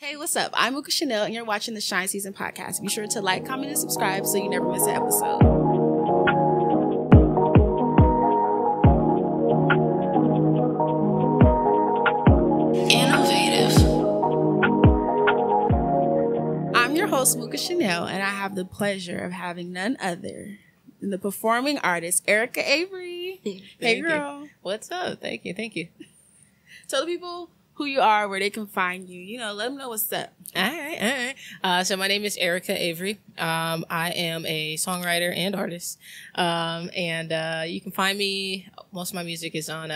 Hey, what's up? I'm Uka Chanel, and you're watching the Shine Season podcast. Be sure to like, comment, and subscribe so you never miss an episode. Innovative. I'm your host, Uka Chanel, and I have the pleasure of having none other than the performing artist, Erica Avery. Hey, girl. You. What's up? Thank you. Tell the people who you are, where they can find you. You know, let them know what's up. All right. So my name is Erica Avery. I am a songwriter and artist. And you can find me. Most of my music is on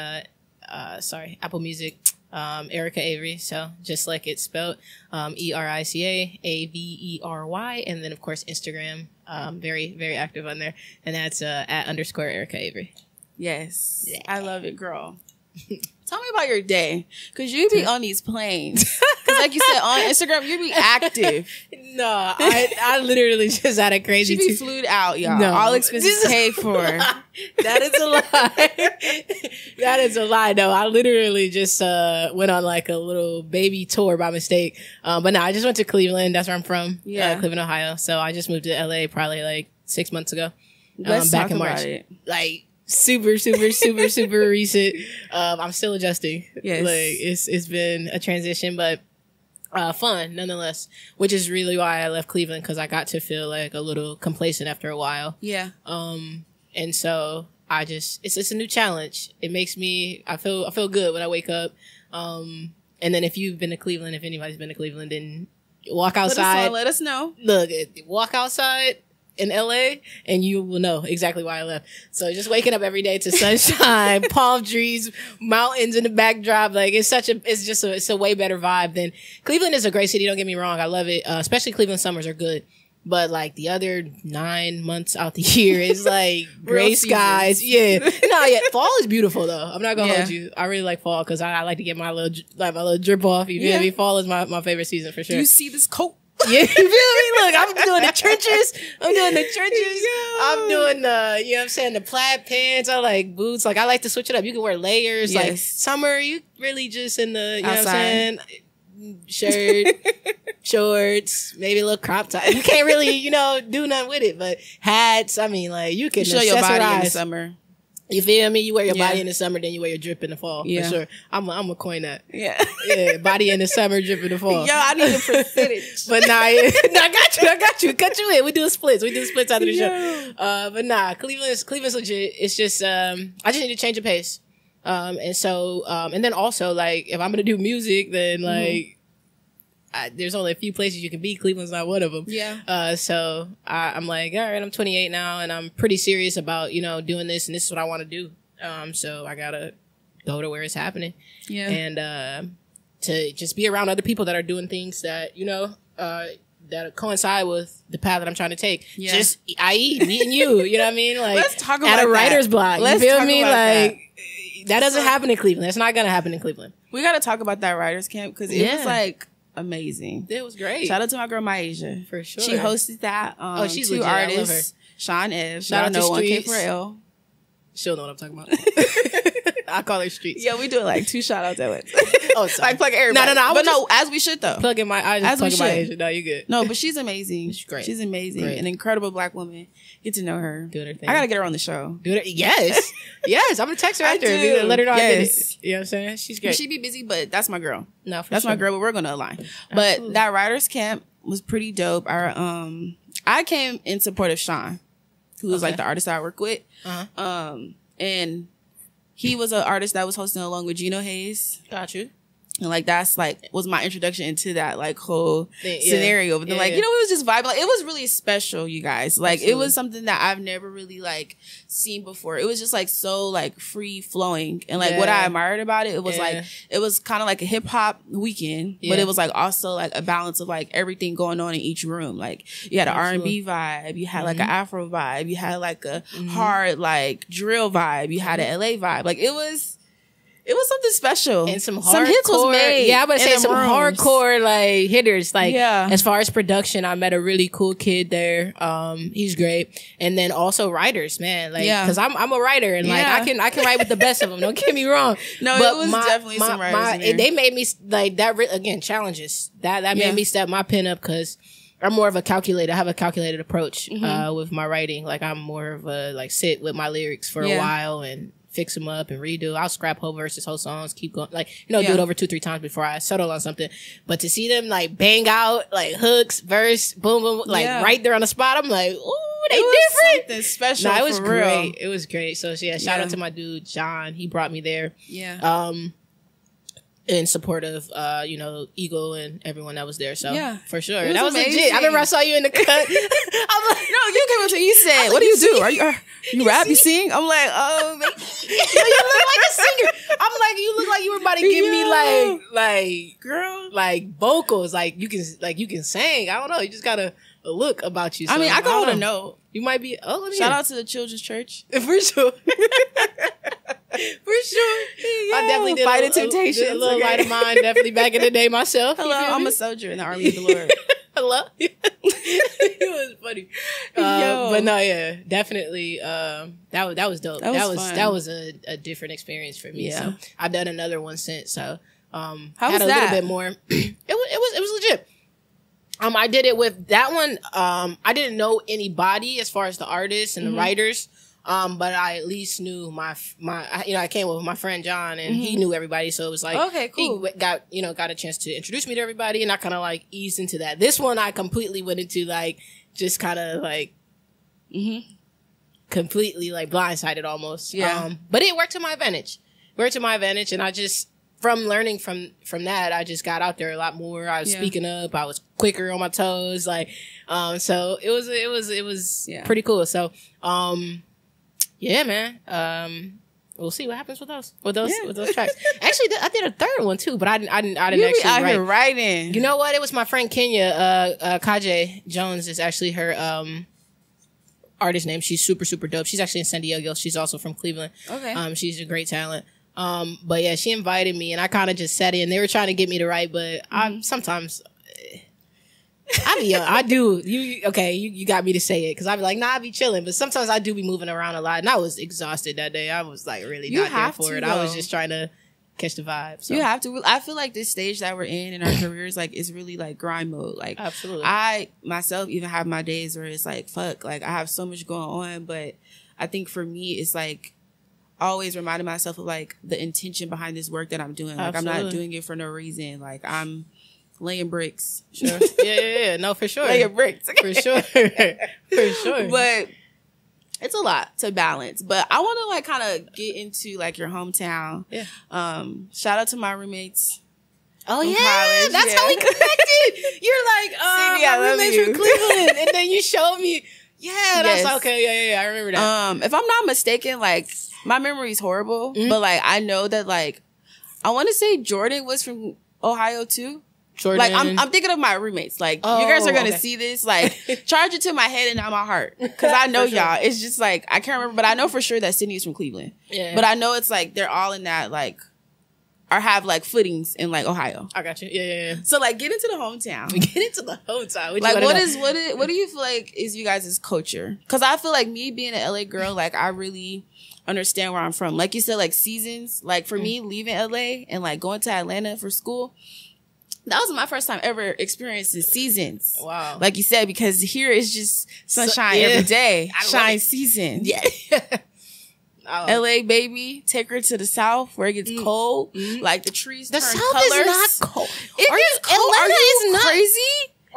Apple Music. Erica Avery. So just like it's spelled, ERICA-AVERY, and then of course Instagram. Very, very active on there, and that's @_ Erica Avery. Yes, yeah. I love it, girl. Tell me about your day, because you be on these planes. Because like you said, on Instagram, you be active. No, I literally just had a crazy... She be flued out, y'all. No. All expenses paid for. That is a lie. That is a lie. No, I literally just went on like a little baby tour by mistake. But no, I just went to Cleveland. That's where I'm from. Yeah. Cleveland, Ohio. So I just moved to LA probably like 6 months ago. Let's back talk in March. about it. Like... super recent. I'm still adjusting. Yes. Like it's been a transition, but fun nonetheless, which is really why I left Cleveland, because I got to feel like a little complacent after a while. Yeah. And so I just it's a new challenge. It makes me I feel good when I wake up. And then if you've been to Cleveland, if anybody's been to Cleveland, then walk outside. Let us know. Look, walk outside in LA and you will know exactly why I left. So just waking up every day to sunshine, palm trees, mountains in the backdrop. Like it's a way better vibe than Cleveland is a great city. Don't get me wrong. I love it. Especially Cleveland summers are good. But like the other 9 months out the year is like gray skies. Yeah. No, yeah. Fall is beautiful though. I'm not gonna hold you. I really like fall because I like to get my little drip off. You feel me? Fall is my favorite season for sure. Do you see this coat? Yeah, you feel me? Look, I'm doing the trenches. I'm doing the, you know what I'm saying, the plaid pants. I like boots. Like, I like to switch it up. You can wear layers. Yes. Like, summer, you really just in the, you outside. know what I'm saying? Shirt, shorts, maybe a little crop top. You can't really, do nothing with it. But hats, I mean, like, you can show your body in the summer. You feel me? You wear your body in the summer, then you wear your drip in the fall. Yeah. For sure. I'm gonna coin that. Yeah. Yeah. Body in the summer, drip in the fall. Yo, I need a percentage. But nah, yeah. No, I got you. Cut you in. We do splits after the show. But nah, Cleveland's legit. It's just, I just need to change the pace. And so, and then also like, if I'm gonna do music, then like, there's only a few places you can be. Cleveland's not one of them. Yeah. So I'm like, all right, I'm 28 now and I'm pretty serious about, doing this and this is what I want to do. So I gotta go to where it's happening. Yeah. And, to just be around other people that are doing things that, that coincide with the path that I'm trying to take. Yeah. Just, i.e. me and you, you know what I mean? Like, let's talk about at a writer's block. Let's you feel talk me? About like, that doesn't happen in Cleveland. That's not gonna happen in Cleveland. We gotta talk about that writer's camp because it was like, amazing. It was great. Shout out to my girl Myasia. For sure. She hosted that. She's two legit. artists. I love her. Sean Ev. Shout out to No One Streets. K4L. She'll know what I'm talking about. I call her Streets. Yeah, we do like 2 shout outs at once. Oh, sorry. Like plug everybody. No. But no, as we should though. Plugging my eyes. As we plugging should. My no, you good. No, but she's amazing. She's great. She's amazing. Great. An incredible black woman. Get to know her. Do her thing. I gotta get her on the show. Do it. Yes. Yes. I'm gonna text her after. Let her know I did it. You know what I'm saying? She's great. She be busy, but that's my girl. No, for that's sure. my girl, but we're gonna align. Absolutely. But that writer's camp was pretty dope. I came in support of Sean, who was like the artist I work with. And he was an artist that was hosting along with Gino Hayes. Got you. And like that's like was my introduction into that like whole scenario. But then it was just vibing. Like it was really special, you guys. Like Absolutely. It was something that I've never really like seen before. It was just like so like free flowing. And like what I admired about it, it was like it was kind of like a hip hop weekend, but it was like also like a balance of like everything going on in each room. Like you had an R&B vibe, you had like an Afro vibe, you had like a hard like drill vibe, you had an LA vibe. Like it was It was something special. And some hits was made. Yeah, I'm going to say some hardcore like hitters. Like as far as production, I met a really cool kid there. He's great. And then also writers, man. Like, cause I'm a writer and like I can write with the best of them. Don't get me wrong. No, but it was definitely some writers. They made me like that again, challenges. That made me step my pen up because I'm more of a calculator. I have a calculated approach with my writing. Like I'm more of a like sit with my lyrics for a while and fix them up and redo. I'll scrap whole verses, whole songs, keep going. Like, do it over 2-3 times before I settle on something. But to see them like bang out like hooks, verse, boom, boom, like right there on the spot, I'm like, ooh, they different. Something special. No, it was great. Real. It was great. So shout out to my dude John. He brought me there. Yeah. In support of Eagle and everyone that was there. So for sure. That was amazing. Legit. I remember I saw you in the cut. I'm like, no, you came up to me, you said, like, what do you do? Are you rap? You sing? I'm like, oh, you look like a singer. I'm like, you look like you were about to give me like girl, like vocals. Like you can sing. I don't know. You just got a look about you. So, I mean, I can hold a note. You might be. Oh, let me shout out to the children's church. For sure. For sure. I definitely did Fight Temptations. A little light of mine, definitely back in the day myself. Hello, I'm a soldier in the army of the Lord. Hello. It was funny. But no, definitely. That was dope. That was a different experience for me. Yeah. So I've done another one since. So how had was a that? little bit more. It was legit. I did it with that one. I didn't know anybody as far as the artists and the writers. But I at least knew my I came with my friend John and he knew everybody. So it was like, okay, cool. He got a chance to introduce me to everybody and I kind of like eased into that. This one I completely went into like, just kind of like, completely like blindsided almost. Yeah. But it worked to my advantage. And I just, from learning from that, I just got out there a lot more. I was speaking up. I was quicker on my toes. Like, so it was pretty cool. So, yeah, man. We'll see what happens with those tracks. Actually, I did a third one too, but I didn't actually out write. Here writing. You know what? It was my friend Kenya, Kaje Jones is actually her artist name. She's super, super dope. She's actually in San Diego. She's also from Cleveland. Okay. She's a great talent. But yeah, she invited me and I kind of just sat in. They were trying to get me to write, but I sometimes I do. You got me to say it because I'd be like, nah, I be chilling. But sometimes I do be moving around a lot, and I was exhausted that day. I was like really not there for it. I was just trying to catch the vibe. So. You have to. I feel like this stage that we're in our careers, like, is really like grind mode. Like, absolutely. I myself even have my days where it's like, fuck, like I have so much going on. But I think for me, it's like always reminding myself of like the intention behind this work that I'm doing. Like, absolutely. I'm not doing it for no reason. Like, I'm laying bricks. Sure. Yeah. No, for sure. Laying bricks. For sure. For sure. But it's a lot to balance. But I want to like kind of get into like your hometown. Yeah. Shout out to my roommates. Oh yeah. College. That's how we connected. You're like, my roommates from Cleveland. And then you showed me. Yeah, that's okay. Yeah. I remember that. If I'm not mistaken, like my memory is horrible, but like I know that like I want to say Jordan was from Ohio too. Jordan. Like I'm thinking of my roommates. Like, you guys are gonna see this. Like, charge it to my head and not my heart, because I know y'all. It's just like I can't remember, but I know for sure that Sydney's from Cleveland. Yeah. But I know it's like they're all in that like, or have like footings in like Ohio. I got you. Yeah. So like, get into the hometown. Get into the hometown. Like, what do you feel like is you guys' culture? Because I feel like me being an LA girl, like I really understand where I'm from. Like you said, like seasons. Like for me, leaving LA and like going to Atlanta for school. That was my first time ever experiencing seasons. Wow. Like you said, because here it's just sunshine every day. Shine season. Yeah. LA, baby. Take her to the South where it gets cold. Like the trees turn South colors. Is not cold. It gets cold. Are you crazy?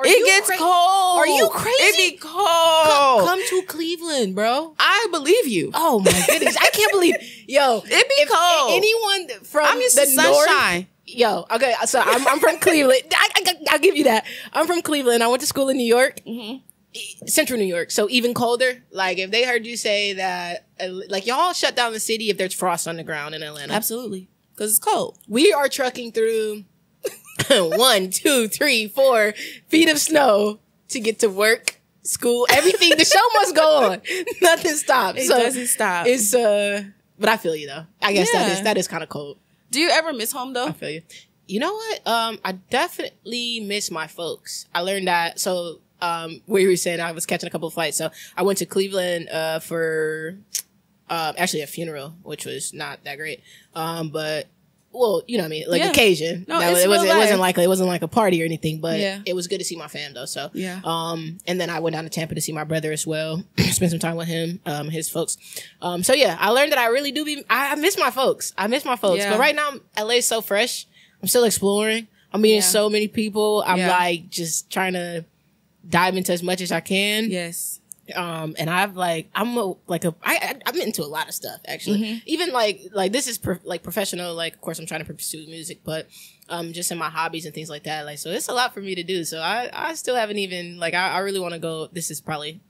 It gets cold. Are you crazy? It be cold. Come to Cleveland, bro. I believe you. Oh my goodness. I can't believe. Yo. It be cold. Anyone from I'm used to sunshine. North, yo, okay, so I'm from Cleveland. I'll give you that. I'm from Cleveland. I went to school in New York, Central New York. So even colder. Like if they heard you say that, like y'all shut down the city if there's frost on the ground in Atlanta. Absolutely, because it's cold. We are trucking through 1, 2, 3, 4 feet of snow to get to work, school, everything. The show must go on. Nothing stops. It doesn't stop. It's but I feel you though. I guess that is kind of cold. Do you ever miss home though? I feel you. You know what? I definitely miss my folks. I learned that. So, where you were saying I was catching a couple of flights. So I went to Cleveland, for, actually a funeral, which was not that great. But, well, you know what I mean? Like occasion. No, it wasn't like a party or anything, but it was good to see my fam though. So, and then I went down to Tampa to see my brother as well. Spent some time with him, his folks. So yeah, I learned that I really do I miss my folks. But right now, LA is so fresh. I'm still exploring. I'm meeting so many people. I'm like just trying to dive into as much as I can. Yes. And I'm into a lot of stuff actually. Even like this is professional. Like, of course, I'm trying to pursue music, but just in my hobbies and things like that. Like, so it's a lot for me to do. So I still haven't even like I really want to go. This is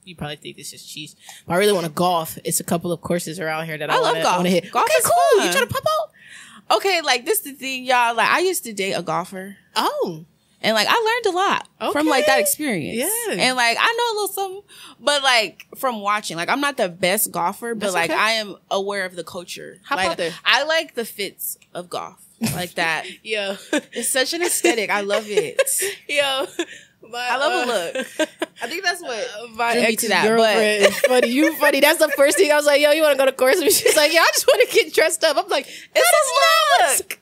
you probably think this is cheese, but I really want to golf. It's a couple of courses around here that I love golf. Hit. Golf is cool. Fun. You trying to pop out? Okay, like this is the thing, y'all. Like I used to date a golfer. Oh. And like I learned a lot from like that experience. Yeah. And like I know a little something, but like from watching, like I'm not the best golfer, but like I am aware of the culture. How like, about that? I like the fits of golf. Like that. Yeah. It's such an aesthetic. I love it. Yeah. I love a look. I think that's what my ex-girlfriend is funny. You funny. That's the first thing I was like, yo, you want to go to course? And she's like, yeah, I just want to get dressed up. I'm like, it's a look.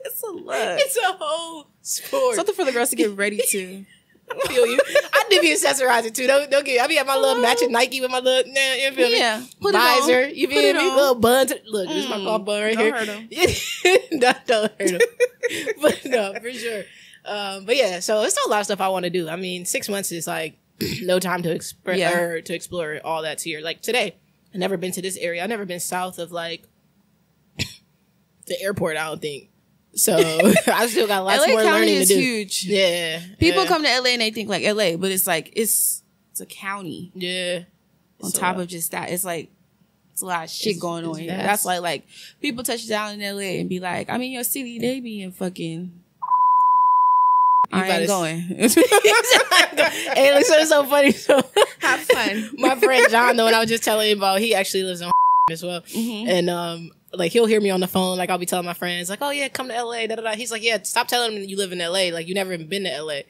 It's a look. It's a whole sport. Something for the girls to get ready to. I feel you. I do be accessorizing too. Don't get. I be at my little matching Nike with my little. You feel me? Yeah. Put visor. It on. You feel me? Little buns. Look, this is my golf bun right here. Don't hurt him. Don't hurt him. But no, for sure. But yeah, so it's still a lot of stuff I want to do. I mean, 6 months is like no time to explore all that's here. Like today, I've never been to this area. I've never been south of like the airport. I don't think. So I still got lots more learning to do. LA County is huge. Yeah. People come to LA and they think like LA, but it's like it's a county. Yeah. On top of just that, it's like it's a lot of shit going on here. That's why like people touch down in LA and be like, I'm in your city, they be in fucking I ain't going. Hey, it's so funny. So have fun. My friend John, though, and I was just telling him about, he actually lives in as well. And like he'll hear me on the phone. Like I'll be telling my friends, like, oh yeah, come to LA. Da, da, da. He's like, yeah, stop telling him you live in LA. Like you never even been to LA.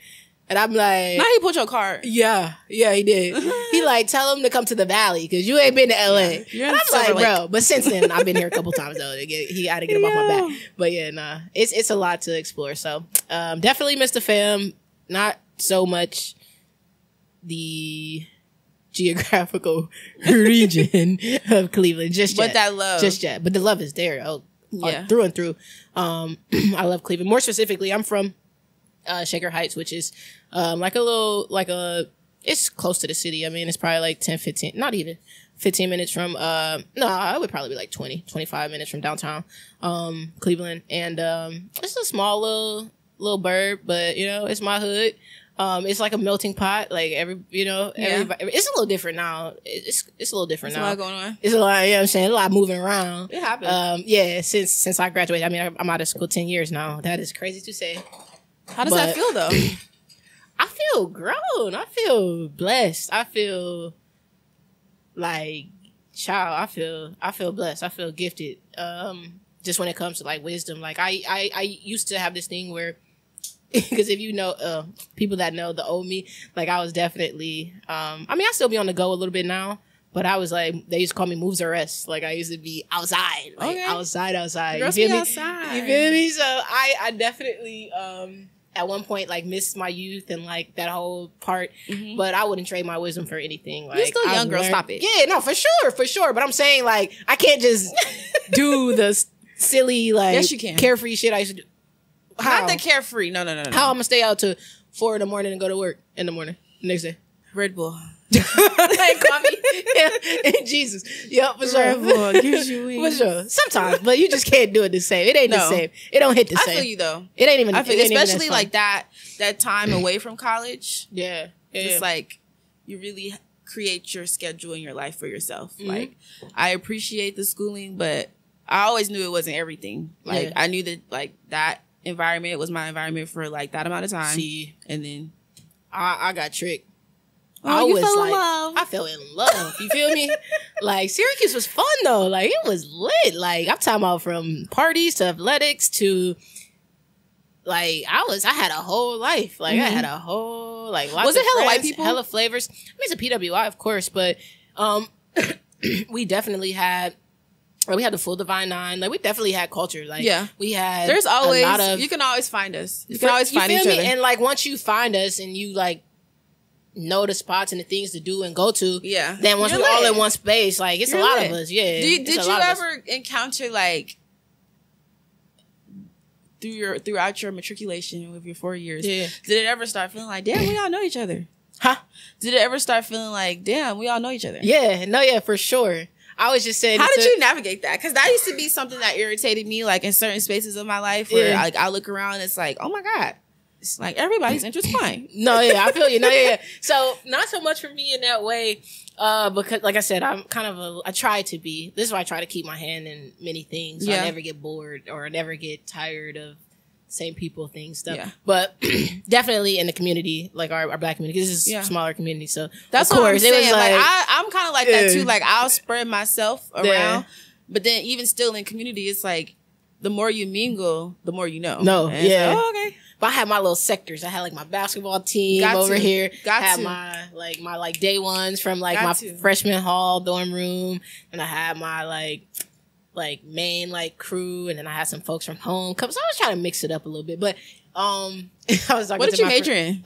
And I'm like, now he put your card. Yeah, he did. He like, tell him to come to the Valley because you ain't been to LA. Yeah, and I'm like, bro. But since then, I've been here a couple times though. He had to get him off my back. But yeah, nah, it's a lot to explore. So definitely miss the fam. Not so much the geographical region of Cleveland just yet. But that love, just yet. But the love is there. Through and through. I love Cleveland. More specifically, I'm from Shaker Heights, which is it's close to the city. I mean, it's probably like 10, 15, not even 15 minutes from, I would probably be like 20, 25 minutes from downtown, Cleveland. And, it's a small little burb, but you know, it's my hood. It's like a melting pot. Like everybody, it's a little different now. It's a little different now. There's a lot going on. It's a lot, you know what I'm saying? A lot moving around. It happens. Since I graduated, I mean, I'm out of school 10 years now. That is crazy to say. How does that feel though? I feel grown. I feel blessed. I feel like I feel blessed. I feel gifted. Just when it comes to like wisdom, like I used to have this thing where, because if you know, people that know the old me, like I was definitely, I mean, I still be on the go a little bit now, but I was like, they used to call me moves or rest. Like I used to be outside, like outside. You feel me? Outside. You feel me? So I definitely, at one point, like missed my youth and like that whole part, but I wouldn't trade my wisdom for anything. Like, you're still young, girl. Stop it. Yeah, no, for sure. But I'm saying like I can't just do the silly like yes, you can. Carefree shit I used to do. How? Not the carefree. No. How I'm gonna stay out to 4 a.m. and go to work in the morning next day? Red Bull. Call me. Yeah. Jesus. Yep, for sure. Red Bull gives you wings. For sure. Sometimes, but you just can't do it the same. It ain't the same. It don't hit the same. I feel you though. It ain't even. I feel, especially like that time away from college. Yeah. It's like you really create your schedule in your life for yourself. Like I appreciate the schooling, but I always knew it wasn't everything. Like I knew that like that environment was my environment for like that amount of time. See, and then I got tricked. I fell in love. You feel me? Like, Syracuse was fun though. Like, it was lit. Like, I'm talking about from parties to athletics to, like, I had a whole life. Like, I had a whole, like, lots was it of hella friends, white people? hella flavors. I mean, it's a PWI, of course, but we definitely had. Like, we had the full Divine Nine. Like, we definitely had culture. Like, we had. There's always, a lot of, you can always find us. You can always find each other. And like, once you find us and you like know the spots and the things to do and go to, then once we're all in one space, like, it's a lot of us. Yeah. Did you ever encounter like throughout your matriculation with your 4 years? Yeah. Did it ever start feeling like, damn, we all know each other? Huh? Did it ever start feeling like, damn, we all know each other? Yeah. No. Yeah. For sure. I was just saying. How did you navigate that? Because that used to be something that irritated me, like in certain spaces of my life, where like I look around, and it's like, oh my god, it's like everybody's intertwined. No, yeah, I feel you. No, yeah. So not so much for me in that way, because like I said, I'm kind of I try to be. This is why I try to keep my hand in many things. So I never get bored or I never get tired of same people, things, stuff. Yeah. But definitely in the community, like our Black community, this is a smaller community. So that's of course, what I'm saying. Like I'm kind of like that too. Like I'll spread myself around, but then even still in community, it's like the more you mingle, the more you know. No, and yeah. Like, oh, okay. But I had my little sectors. I had like my basketball team over here. Had my day ones from like my freshman hall dorm room, and I had my like main like crew, and then I had some folks from home. Cause I was trying to mix it up a little bit, but I was talking. What did you major in?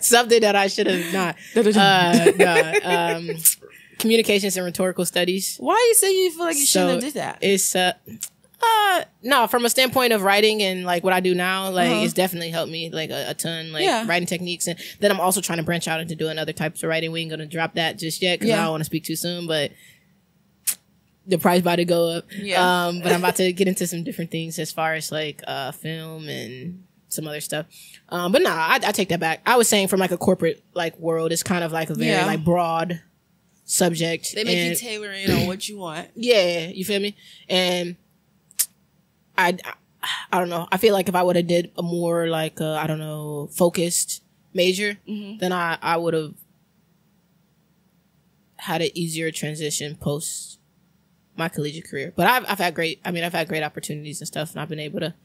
Something that I should have not. Communications and rhetorical studies. Why you say you feel like you shouldn't have did that? It's no, from a standpoint of writing and like what I do now, like it's definitely helped me like a ton, like writing techniques. And then I'm also trying to branch out into doing other types of writing. We ain't gonna drop that just yet because I don't want to speak too soon, but the price about to go up. Yeah. But I'm about to get into some different things as far as like film and some other stuff. But nah, I take that back. I was saying from like a corporate like world, it's kind of like a very like broad subject. They make you tailor in on what you want. Yeah, you feel me? And I don't know. I feel like if I would have did a more like I don't know, focused major, then I would have had an easier transition post my collegiate career. But I've had great opportunities and stuff, and I've been able to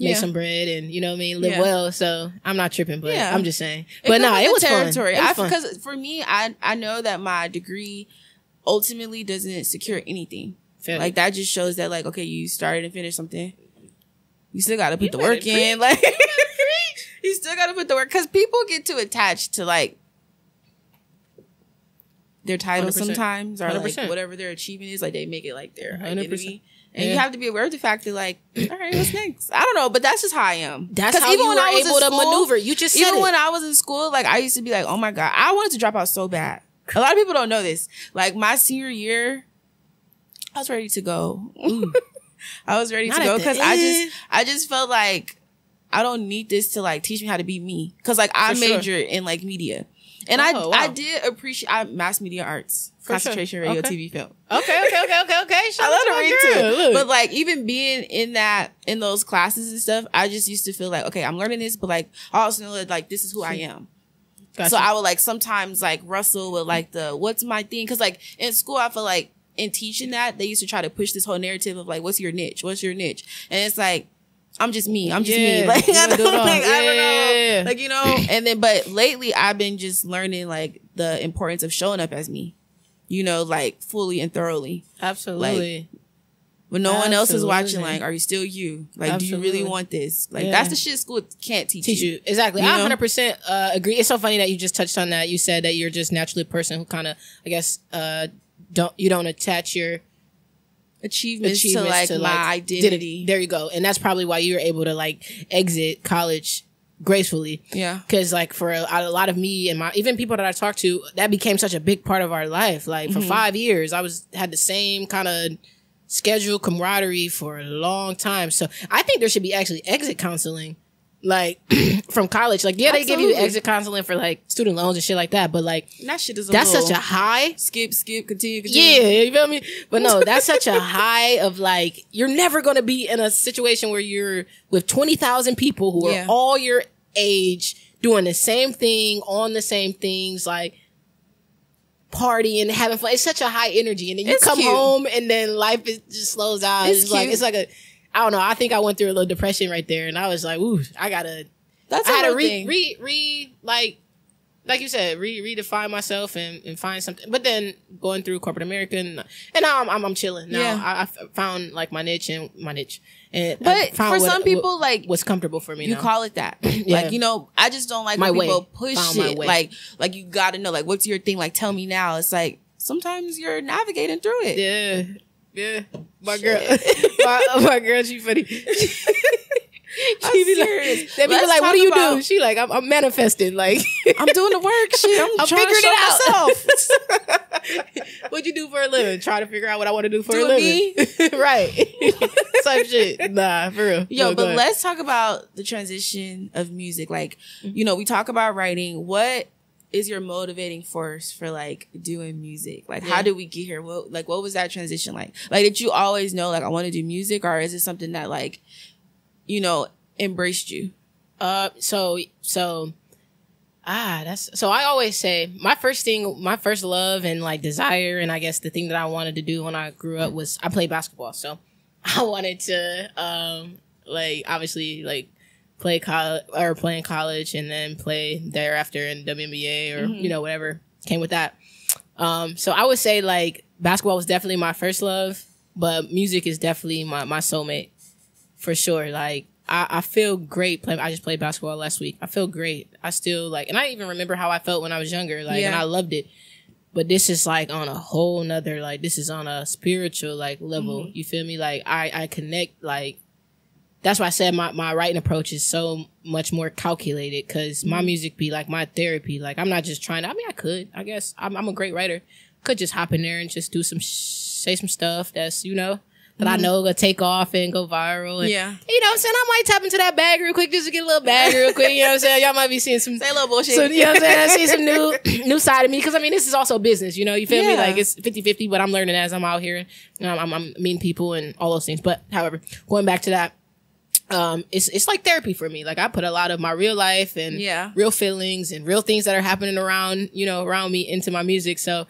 make some bread and, you know what I mean, live well. So I'm not tripping, but I'm just saying. But no, it was territory. Fun. Because for me, I know that my degree ultimately doesn't secure anything. Like that just shows that like, okay, you started and finished something. You still got to put the work in. Like you still got to put the work, because people get too attached to like their title 100%. Sometimes, or 100%. Like whatever their achievement is, like they make it like their identity. 100%. And you have to be aware of the fact that like, all right, what's next? I don't know, but that's just how I am. That's how even you were able to maneuver. You just said even when I was in school, like I used to be like, oh my God, I wanted to drop out so bad. A lot of people don't know this. Like my senior year, I was ready to go. I was ready to go because I just felt like I don't need this to like teach me how to be me. Because like I majored in like media. And I did appreciate mass media arts, concentration, radio, TV, film. Okay. I love to read too. But like even being in those classes and stuff, I just used to feel like, okay, I'm learning this, but like I also know that like this is who I am. Gotcha. So I would like sometimes like wrestle with like what's my thing? Because like in school, I feel like in teaching that, they used to try to push this whole narrative of like, what's your niche? What's your niche? And it's like, I'm just me. I'm just me. Like, I don't know. Like, you know, and then, but lately I've been just learning like the importance of showing up as me, you know, like fully and thoroughly. Absolutely. Like, when no one else is watching, like, are you still you? Like, do you really want this? Like, that's the shit school can't teach you. Exactly. You I 100% agree. It's so funny that you just touched on that. You said that you're just naturally a person who kind of, I guess, don't attach your achievements to like my identity. There you go. And that's probably why you're able to like exit college gracefully. Yeah. Cause like for a lot of me and even people that I talk to, that became such a big part of our life. Like for 5 years, I had the same kind of schedule, camaraderie for a long time. So I think there should be actually exit counseling. Like from college, like they give you exit counseling for like student loans and shit like that, but like that shit is that's such a high skip, continue. Yeah, you feel me? But no, that's such a high of like you're never gonna be in a situation where you're with 20,000 people who are all your age doing the same thing, on the same things, like partying, having fun. It's such a high energy. And then you come home and then life just slows down. It's like I don't know. I think I went through a little depression right there. And I was like, ooh, I had to like you said, redefine myself and find something. But then going through corporate America and now I'm chilling. Now I found like my niche. And but for some people, like what's comfortable for me. You call it that. Like, you know, I just don't like when people push it. Like you got to know, like, what's your thing? Like, tell me now. It's like sometimes you're navigating through it. Yeah. My girl, my girl, she funny. She be serious. They be like, what do you do? She like, I'm manifesting. Like, I'm doing the work. Shit, I'm trying figuring to show myself. What'd you do for a living? Try to figure out what I want to do for a living. Right. Type shit. Nah, for real. Yo, but let's talk about the transition of music. Like, you know, we talk about writing. What is your motivating force for like doing music? Like, how did we get here? What was that transition like? Like, did you always know like I want to do music, or is it something that like, you know, embraced you? So I always say my first love and like desire, and I guess the thing that I wanted to do when I grew up was I played basketball. So I wanted to, like obviously like play in college and then play thereafter in WNBA or, you know, whatever came with that. So I would say like basketball was definitely my first love, but music is definitely my soulmate. For sure. Like, I feel great playing. I just played basketball last week. I feel great. I still like, and I even remember how I felt when I was younger. Like, and I loved it. But this is like on a whole nother, like, this is on a spiritual, like, level. You feel me? Like, I connect, like, that's why I said my writing approach is so much more calculated, because my music be like my therapy. Like, I'm not just trying to, I guess I'm a great writer. Could just hop in there and just do say some stuff that's, you know, that I know gonna take off and go viral. And, you know what I'm saying? I might tap into that bag real quick just to get a little bag real quick. You know what I'm saying? Y'all might be seeing some... Say a little bullshit. You know what I'm saying? See some new side of me. Because, I mean, this is also business, you know? You feel me? Like, it's 50-50, but I'm learning as I'm out here. I'm meeting people and all those things. But, however, going back to that, it's like therapy for me. Like, I put a lot of my real life and real feelings and real things that are happening around me into my music. So,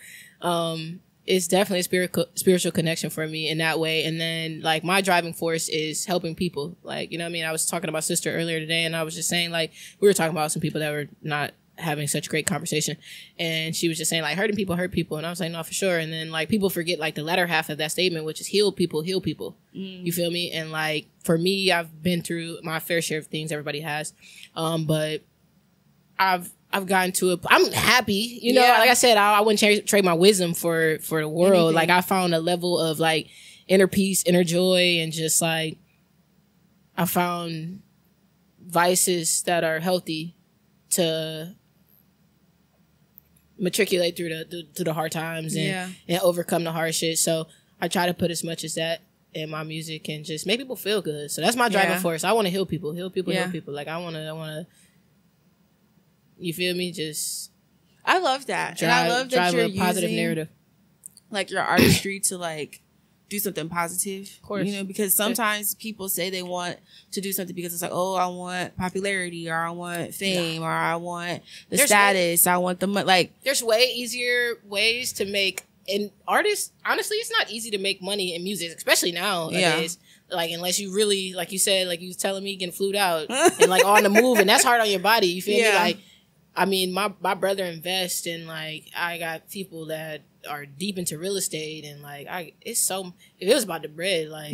it's definitely a spiritual connection for me in that way. And then like my driving force is helping people. Like, you know what I mean? I was talking to my sister earlier today and I was just saying like, we were talking about some people that were not having such great conversation. And she was just saying like, hurting people hurt people. And I was like, no, for sure. And then like people forget like the latter half of that statement, which is heal people. You feel me? And like, for me, I've been through my fair share of things everybody has. But I've gotten to it. I'm happy, you know. Like I said, I wouldn't trade my wisdom for the world. Anything. Like I found a level of like inner peace, inner joy, and just like I found vices that are healthy to matriculate through the hard times and overcome the hard shit. So I try to put as much as that in my music and just make people feel good. So that's my driving force. I want to heal people. Like I want to. You feel me? Just I love that. And I love that you're a positive narrative. Like your artistry to like do something positive. Of course. You know, because sometimes people say they want to do something because it's like, oh, I want popularity or I want fame or I want the status. I want the money. Like there's way easier ways to make and artists, honestly, it's not easy to make money in music, especially nowadays. Like, unless you really, like you said, like you was telling me, getting flued out and like on the move, and that's hard on your body. You feel me? Like, I mean, my brother invests, and like I got people that are deep into real estate, and like if it was about the bread, like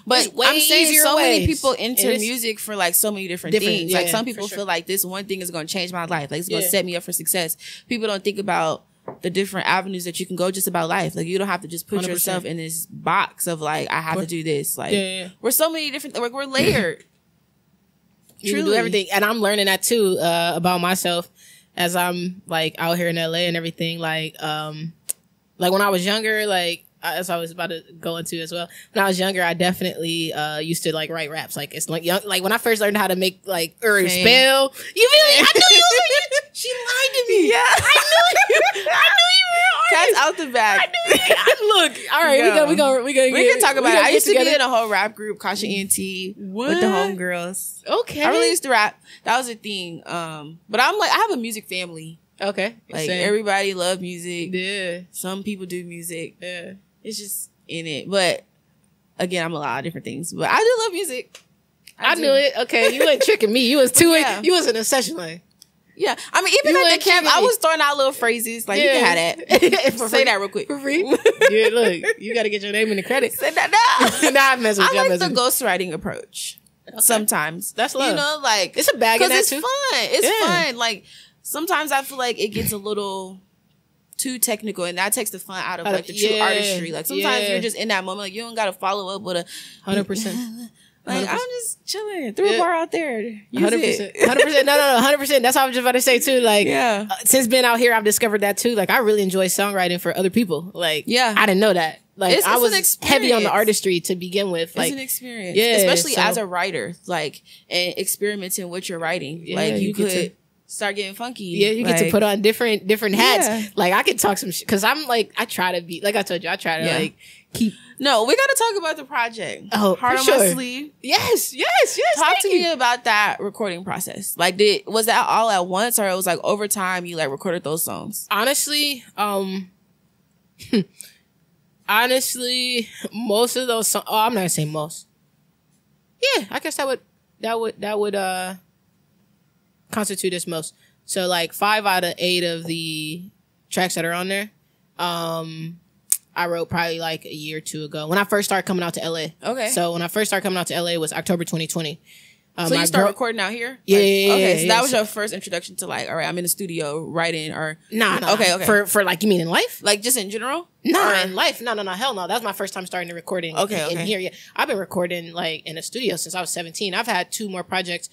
But I'm saying so many people enter music for like so many different things. Like some people feel like this one thing is going to change my life, like it's going to set me up for success. People don't think about the different avenues that you can go just about life. Like you don't have to just put 100%. Yourself in this box of like I have to do this. Like we're so many different. Like we're layered. You can do everything. And I'm learning that too, about myself as I'm like out here in LA and everything. Like when I was younger, like as I was about to go into as well, when I was younger, I definitely, used to like write raps. Like it's like young, like when I first learned how to make like spell, you feel me? I knew you was like, she lied to me. Yeah. I knew you were an Cats out the bag. Look, all right, we can talk about it. I used to be in a whole rap group, Kasha ENT, with the homegirls. Okay. I really used to rap. That was a thing. But I'm like, I have a music family. Okay. Like, everybody love music. Yeah. Some people do music. Yeah. It's just in it. But, again, I'm a lot of different things. But I do love music. I knew it. Okay, you ain't tricking me. You was you was in a session line. Yeah. I mean, even at the camp, I was throwing out little phrases. Like, you can have that. Say that real quick. For free? Yeah, look, you got to get your name in the credits. Say that now. Nah, I'm messing with you. I like the ghostwriting approach. Okay. Sometimes. That's love. You know, like. It's a bag in that it's too. Fun. It's fun. Like, sometimes I feel like it gets a little too technical, and that takes the fun out of like the true artistry. Like, sometimes you're just in that moment. Like, you don't got to follow up with a 100%. Like, 100%. I'm just chilling. Threw a bar out there. 100%. 100%. No. 100%. That's what I was just about to say too. Like, since being out here, I've discovered that too. Like, I really enjoy songwriting for other people. Like, I didn't know that. Like, I was heavy on the artistry to begin with. Like, it's an experience. Yeah. Especially as a writer, like, and experimenting with your writing. Like, you could start getting funky. Yeah, you get to put on different hats. Yeah. Like, I could talk some shit. Cause I'm like, I try to be, like I told you, I try to like keep. No, we got to talk about the project. Oh, Heart for on sure. My sleeve. Yes. Talk to me about that recording process. Like, was that all at once, or it was like over time you like recorded those songs? Honestly, most of those songs. Oh, I'm not gonna say most. Yeah, I guess that would constitute as most. So like 5 out of 8 of the tracks that are on there, I wrote probably like a year or two ago when I first started coming out to LA. Okay. So when I first started coming out to LA, it was October 2020. So you started recording out here? Yeah. Okay, so that was your first introduction to like, all right, I'm in the studio writing or... Nah. Okay. For like, you mean in life? Like just in general? No, in life. No, hell no. That was my first time starting to recording in here. Yeah. I've been recording like in a studio since I was 17. I've had 2 more projects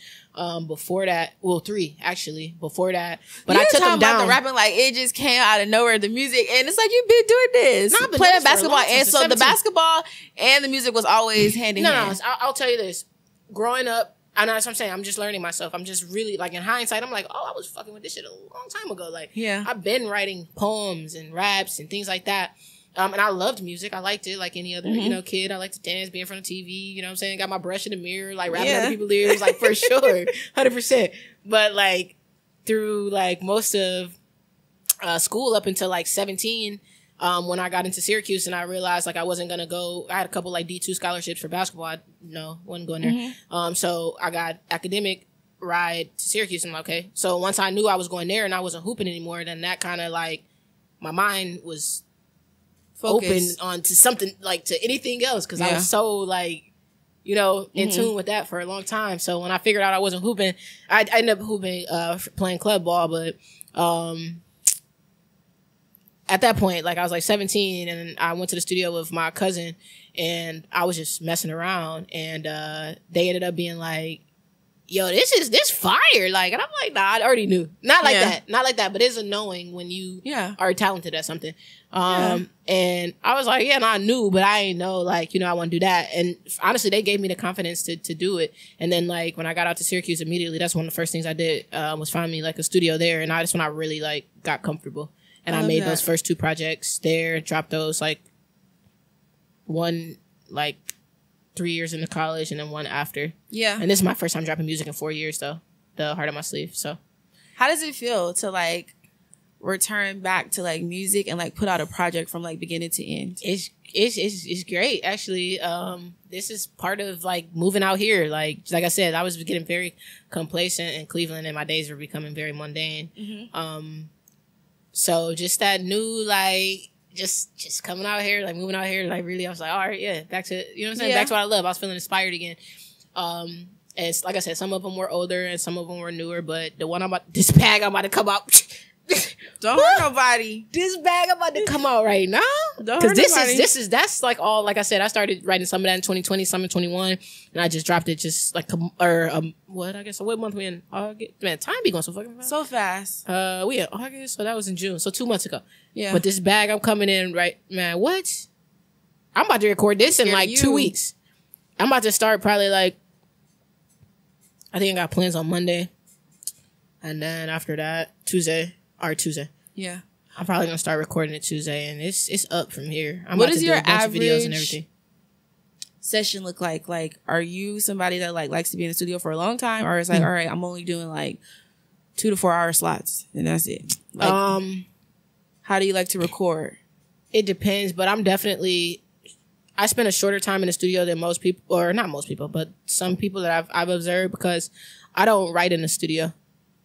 before that. Well, 3 actually before that. But I took them down. About the rapping, like it just came out of nowhere, the music. And it's like, you've been doing this. No, I've been playing basketball. And so 17. The basketball and the music was always hand in hand. No, I'll tell you this. Growing up, I know that's what I'm saying. I'm just learning myself. I'm just really, like, in hindsight, I'm like, oh, I was fucking with this shit a long time ago. Like, I've been writing poems and raps and things like that. And I loved music. I liked it like any other, kid. I like to dance, be in front of TV, you know what I'm saying? Got my brush in the mirror, like, rapping other people's lyrics, like, for sure. 100%. But, like, through, like, most of school up until, like, 17, when I got into Syracuse and I realized like I wasn't going to go, I had a couple like D2 scholarships for basketball. Wasn't going there. So I got academic ride to Syracuse and I'm like, okay. So once I knew I was going there and I wasn't hooping anymore, then that kind of like, my mind was open on to something like to anything else. Cause I was so like, in tune with that for a long time. So when I figured out I wasn't hooping, I ended up hooping, playing club ball, but, at that point, like I was like 17 and I went to the studio with my cousin and I was just messing around and they ended up being like, yo, this fire. Like, and I'm like, nah, I already knew. Not like that, but it's a knowing when you are talented at something. And I was like, I knew, but I didn't know, like, I want to do that. And honestly, they gave me the confidence to do it. And then like when I got out to Syracuse immediately, that's one of the first things I did, was find me like a studio there. And that's when I really like got comfortable. And I made those first 2 projects there, dropped those like one like 3 years into college and then one after. Yeah. And this is my first time dropping music in 4 years though. The Heart on My Sleeve. So how does it feel to like return back to like music and like put out a project from like beginning to end? It's great actually. This is part of like moving out here. Like I said, I was getting very complacent in Cleveland and my days were becoming very mundane. So just that new, like, just coming out here, like moving out here, like really, I was like, all right, back to, you know what I'm saying? Back to what I love. I was feeling inspired again. And it's, like I said, some of them were older and some of them were newer, but this bag I'm about to come out. Don't hurt nobody. This bag I'm about to come out right now. Don't hurt nobody. That's like all, like I said, I started writing some of that in 2020, some in 21, and I just dropped it just like, what month we in? August? Man, time be going so fucking fast. So fast. We in August, so that was in June, so 2 months ago. Yeah. But this bag I'm coming in right, man, what? I'm about to record this in like 2 weeks. I'm about to start probably like, I think I got plans on Monday. And then after that, Tuesday. Yeah. I'm probably gonna start recording it Tuesday, and it's up from here. I'm what about is to your do a bunch average of videos and everything. Session look like? Like, are you somebody that like likes to be in the studio for a long time, or it's like, all right, I'm only doing like 2 to 4 hour slots and that's it? Like, how do you like to record? It depends, but I spend a shorter time in the studio than most people, or not most people, but some people that I've observed, because I don't write in the studio.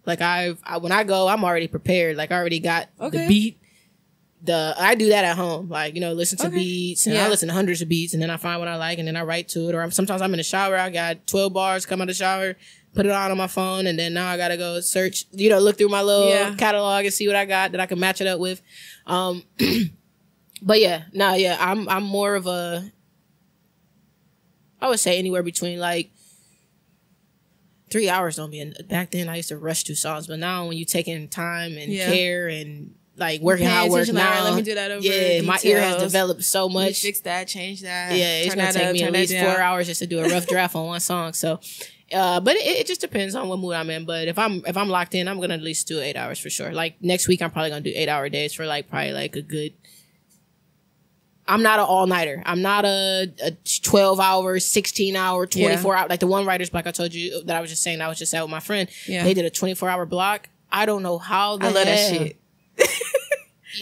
Like when I go, I'm already prepared. Like I already got the beat. I do that at home. Like, listen to beats, and I listen to hundreds of beats, and then I find what I like, and then I write to it. Or sometimes I'm in the shower. I got 12 bars, come out of the shower, put it on my phone, and then now I gotta go search, look through my little catalog and see what I got that I can match it up with. But I'm more of I would say anywhere between like 3 hours don't be back then I used to rush through songs, but now when you taking time and care and like working how I work now, like, let me do that over. Yeah, my ear has developed so much. Fix that, change that. Yeah, it's gonna take me at least 4 hours just to do a rough draft on one song. So, but it just depends on what mood I'm in. But if I'm locked in, I'm gonna at least do 8 hours for sure. Like next week, I'm probably gonna do 8 hour days for like probably like a good. I'm not an all-nighter. I'm not a 12 hour, 16 hour, 24 hour. Like the one writer's block I told you that I was just saying, I was just out with my friend. Yeah. They did a 24 hour block. I don't know how I love that shit.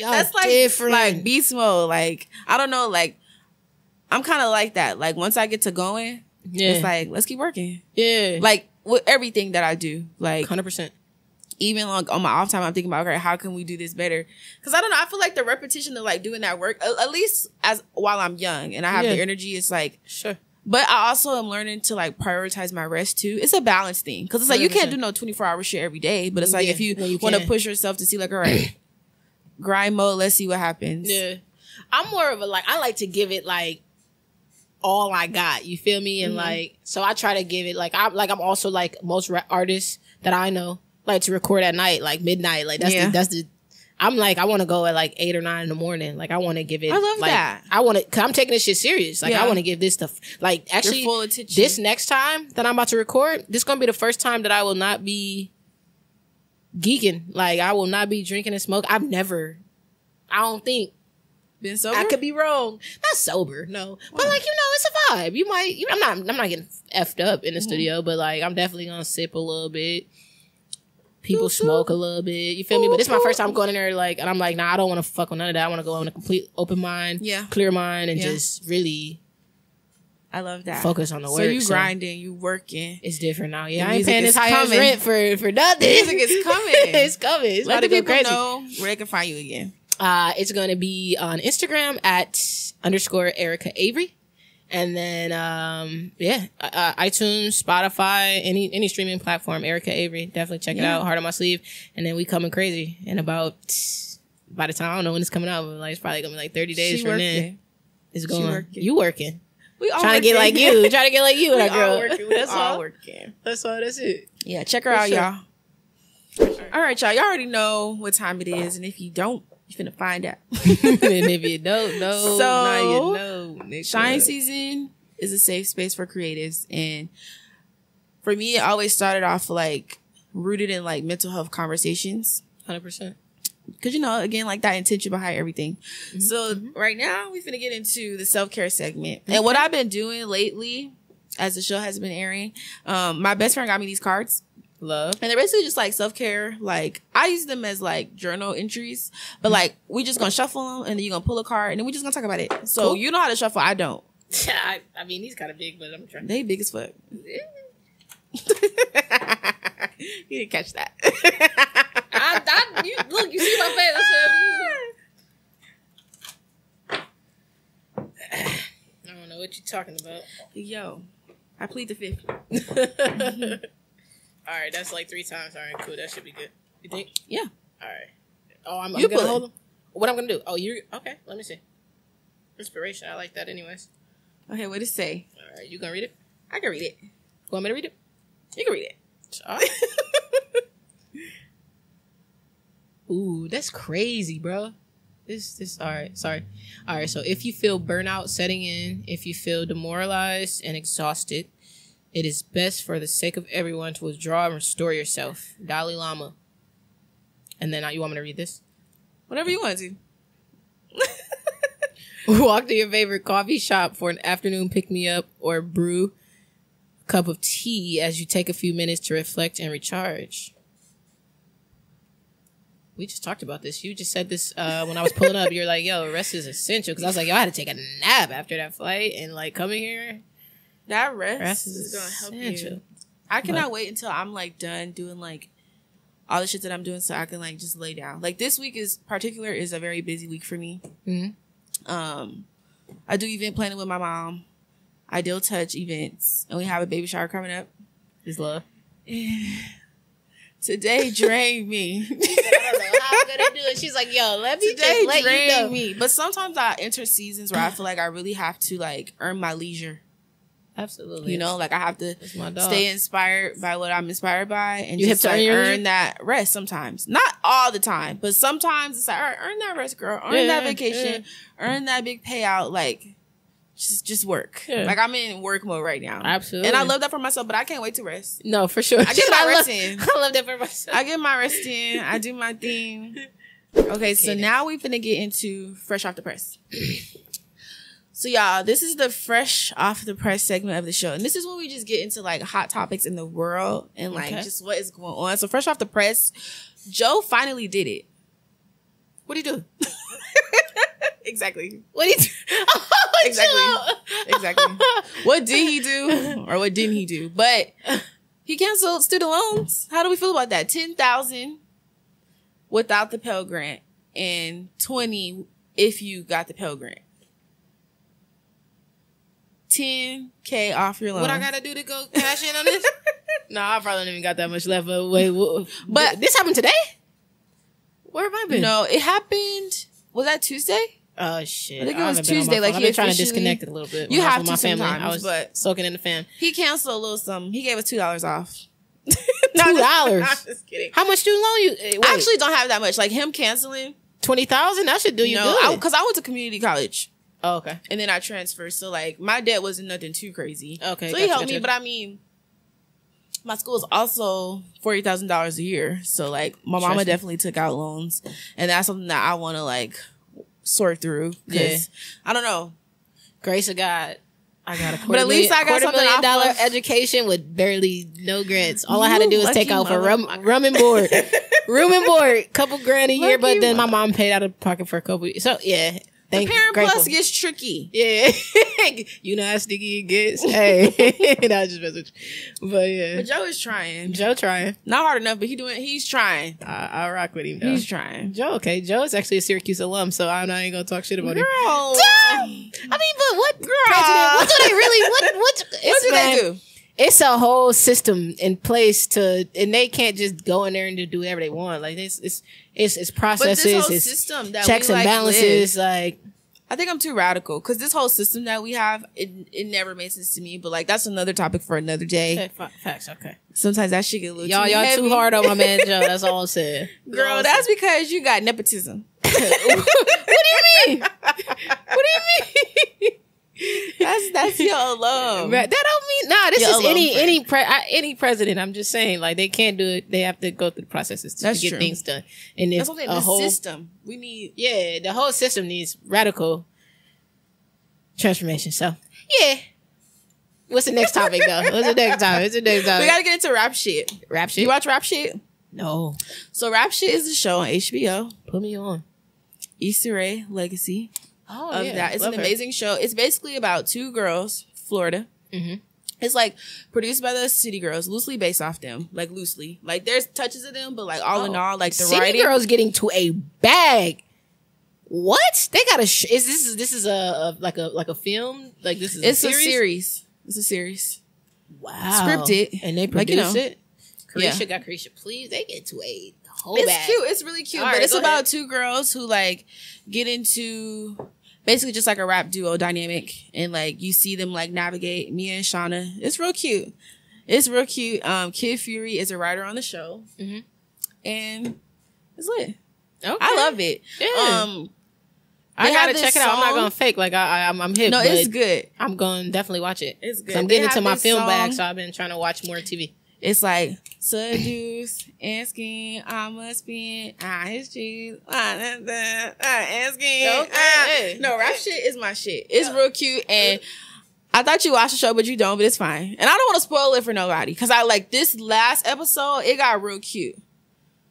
That's like different. Like beast mode. Like, I don't know. Like, I'm kind of like that. Like, once I get to going, it's like, let's keep working. Yeah. Like, with everything that I do. Like, 100%. Even like on my off time, I'm thinking about, okay, how can we do this better? Because I don't know, I feel like the repetition of like doing that work, at least while I'm young and I have the energy, it's like, sure. But I also am learning to like prioritize my rest too. It's a balance thing. Because it's like, 100%. You can't do no 24-hour shit every day. But it's like, if you want to push yourself to see like, all right, grind mode, let's see what happens. Yeah. I'm more of I like to give it like all I got. You feel me? And like, so I try to give it I'm also like most artists that I know. Like to record at night, like midnight, like that's the. I'm like, I want to go at like 8 or 9 in the morning. Like I want to give it. I love that. I want to, cause I'm taking this shit serious. Like I want to give this stuff. Like actually, full attention. This next time that I'm about to record, this gonna be the first time that I will not be geeking. Like I will not be drinking and smoking. I don't think. Been sober? I could be wrong. Not sober, no. But like, it's a vibe. You might. I'm not getting effed up in the studio, but like I'm definitely gonna sip a little bit. People smoke a little bit, you feel me? But this is my first time going in there, like, and I'm like, nah, I don't want to fuck with none of that. I want to go in a complete open mind, clear mind, and just really. I love that. Focus on the work. So you grinding, you working. It's different now. Yeah, I ain't paying this high rent for nothing. Music is coming. It's coming. It's Let the people know where they can find you again. It's going to be on Instagram at _Erica Avery. And then, iTunes, Spotify, any streaming platform, Erica Avery. Definitely check it out. Heart on my sleeve. And then we coming crazy. And by the time, I don't know when it's coming out, but like, it's probably going to be like 30 days from then. It's going. You working. We all trying to get like you. Trying to get like you, we girl. All working. That's all working. That's all. That's it. Yeah, check her out, y'all. All right, y'all. Y'all already know what time it is. And if you don't, you're finna find out. And if you don't know, so now you know. Shine Season is a safe space for creatives, and for me, it always started off like rooted in like mental health conversations. 100%. Because again, like that intention behind everything. Mm-hmm. So right now, we're finna get into the self-care segment, and what I've been doing lately, as the show has been airing, my best friend got me these cards. Love. And they're basically just like self-care. Like I use them as like journal entries, but like we just gonna shuffle them and then you're gonna pull a card and then we just gonna talk about it. So cool. You know how to shuffle. I don't. I mean, these kind of big, but I'm trying. They big as fuck. You didn't catch that. Look, you see my face. I don't know what you're talking about. Yo, I plead the fifth. All right, that's like 3 times. All right, cool. That should be good. You think? Yeah. All right. Oh, I'm going to hold them? What I'm going to do? Oh, you're... Okay, let me see. Inspiration. I like that anyways. Okay, what does it say? All right, you going to read it? I can read it. Want me to read it? You can read it. All right. Ooh, that's crazy, bro. This all right, sorry. All right, so if you feel burnout setting in, if you feel demoralized and exhausted, it is best for the sake of everyone to withdraw and restore yourself. Dalai Lama. And then you want me to read this? Whatever you want to. Walk to your favorite coffee shop for an afternoon pick-me-up or brew a cup of tea as you take a few minutes to reflect and recharge. We just talked about this. You just said this when I was pulling up. You're like, yo, rest is essential. Because I was like, yo, I had to take a nap after that flight. And like coming here. That rest is going to help you. I cannot wait until I'm like done doing like all the shit that I'm doing so I can like just lay down. Like this week is a very busy week for me. Mm-hmm. I do event planning with my mom. Ideal Touch events. And we have a baby shower coming up. Is love. Today drained me. I was like, how I'm gonna do it? She's like, yo, let me just let you know. Me. But sometimes I enter seasons where I feel like I really have to like earn my leisure. Absolutely. You know, like I have to stay inspired by what I'm inspired by and you just have to like earn that rest sometimes. Not all the time, but sometimes it's like, all right, earn that rest, girl. Earn that vacation. Earn that big payout. Like, just work. Yeah. Like I'm in work mode right now. Absolutely. And I love that for myself, but I can't wait to rest. No, for sure. I get my rest in. I love that for myself. I get my rest in. I do my thing. Okay, so now we finna get into Fresh Off the Press. So y'all, this is the Fresh Off the Press segment of the show. And this is when we just get into like hot topics in the world and like just what is going on. So Fresh Off the Press, Joe finally did it. What'd he do? Exactly. What'd he do? Exactly. What did he do or what didn't he do? But he canceled student loans. How do we feel about that? $10,000 without the Pell Grant and $20,000 if you got the Pell Grant. $10,000 off your loan. What I gotta do to go cash in on this? No, I probably don't even got that much left. But wait, but this happened today? Where have I been? No, it happened. Was that Tuesday? Oh shit! I think it was Tuesday. Like I've been trying to disconnect it a little bit. You have to my family. sometimes, I was but soaking in the fan. He canceled a little something. He gave us $2 off. $2? I'm just kidding. How much student loan you? I actually don't have that much. Like him canceling $20,000. That should do you good. Because I went to community college. Oh, okay. And then I transferred. So, like, my debt wasn't nothing too crazy. Okay. So, he helped me. But, I mean, my school is also $40,000 a year. So, like, my mama definitely took out loans. And that's something that I want to, like, sort through. Yeah. I don't know. Grace of God. I got but at least I got something $250,000 education with barely no grants. All I had to do was take out for room and board. Room and board. Couple grand a year. But then my mom paid out of pocket for a couple years. So, yeah. The Parent Plus gets tricky. Yeah. You know how sticky it gets? Hey. Not just message. But yeah. But Joe is trying. Joe trying. Not hard enough, but he's trying. I rock with him though. He's trying. Joe, okay. Joe is actually a Syracuse alum, so I ain't gonna talk shit about him. Girl. I mean, but what president? What do they really what do they do? It's a whole system in place and they can't just go in there and do whatever they want. Like it's processes, but this whole system that checks we, and balances. Like, I think I'm too radical because this whole system that we have, it never made sense to me. But like that's another topic for another day. Facts, okay. Sometimes that shit get a little y'all too hard on my man Joe. That's all I'm saying. Girl, that's because you got nepotism. What do you mean? What do you mean? That's your alum. That don't mean this is any president. I'm just saying, like they can't do it. They have to go through the processes to get things done. And if the whole system we need, the whole system needs radical transformation. So what's the next topic though? What's the next topic? We gotta get into rap shit. Rap shit. You watch rap shit? No. So rap shit is a show on HBO. Put me on. Issa Rae Legacy. Oh, that. It's an amazing show. It's basically about two girls, Florida. Mm-hmm. It's like produced by the City Girls, loosely based off them, like loosely. Like there's touches of them, but like all in all, like the City writing. Girls getting to a bag. What? They got this is a film? Like this is a series. It's a series. Wow. Scripted. And they produced it. Carisha, please. They get to a whole bag. It's cute. It's really cute. But it's about two girls who like get into basically just like a rap duo dynamic, and like you see them like navigate. Mia and Shauna. It's real cute. Kid Fury is a writer on the show, and it's lit. Okay. I love it. Yeah. I gotta check it out. I'm not gonna fake like I'm hip. No, it's good. I'm gonna definitely watch it. It's good. I'm getting into my film bag, so I've been trying to watch more TV. It's like seduce, asking, I'ma spin, his cheese, asking. Okay. No, rap shit is my shit. It's real cute, and I thought you watched the show, but you don't, but it's fine. And I don't want to spoil it for nobody, because I like this last episode, it got real cute.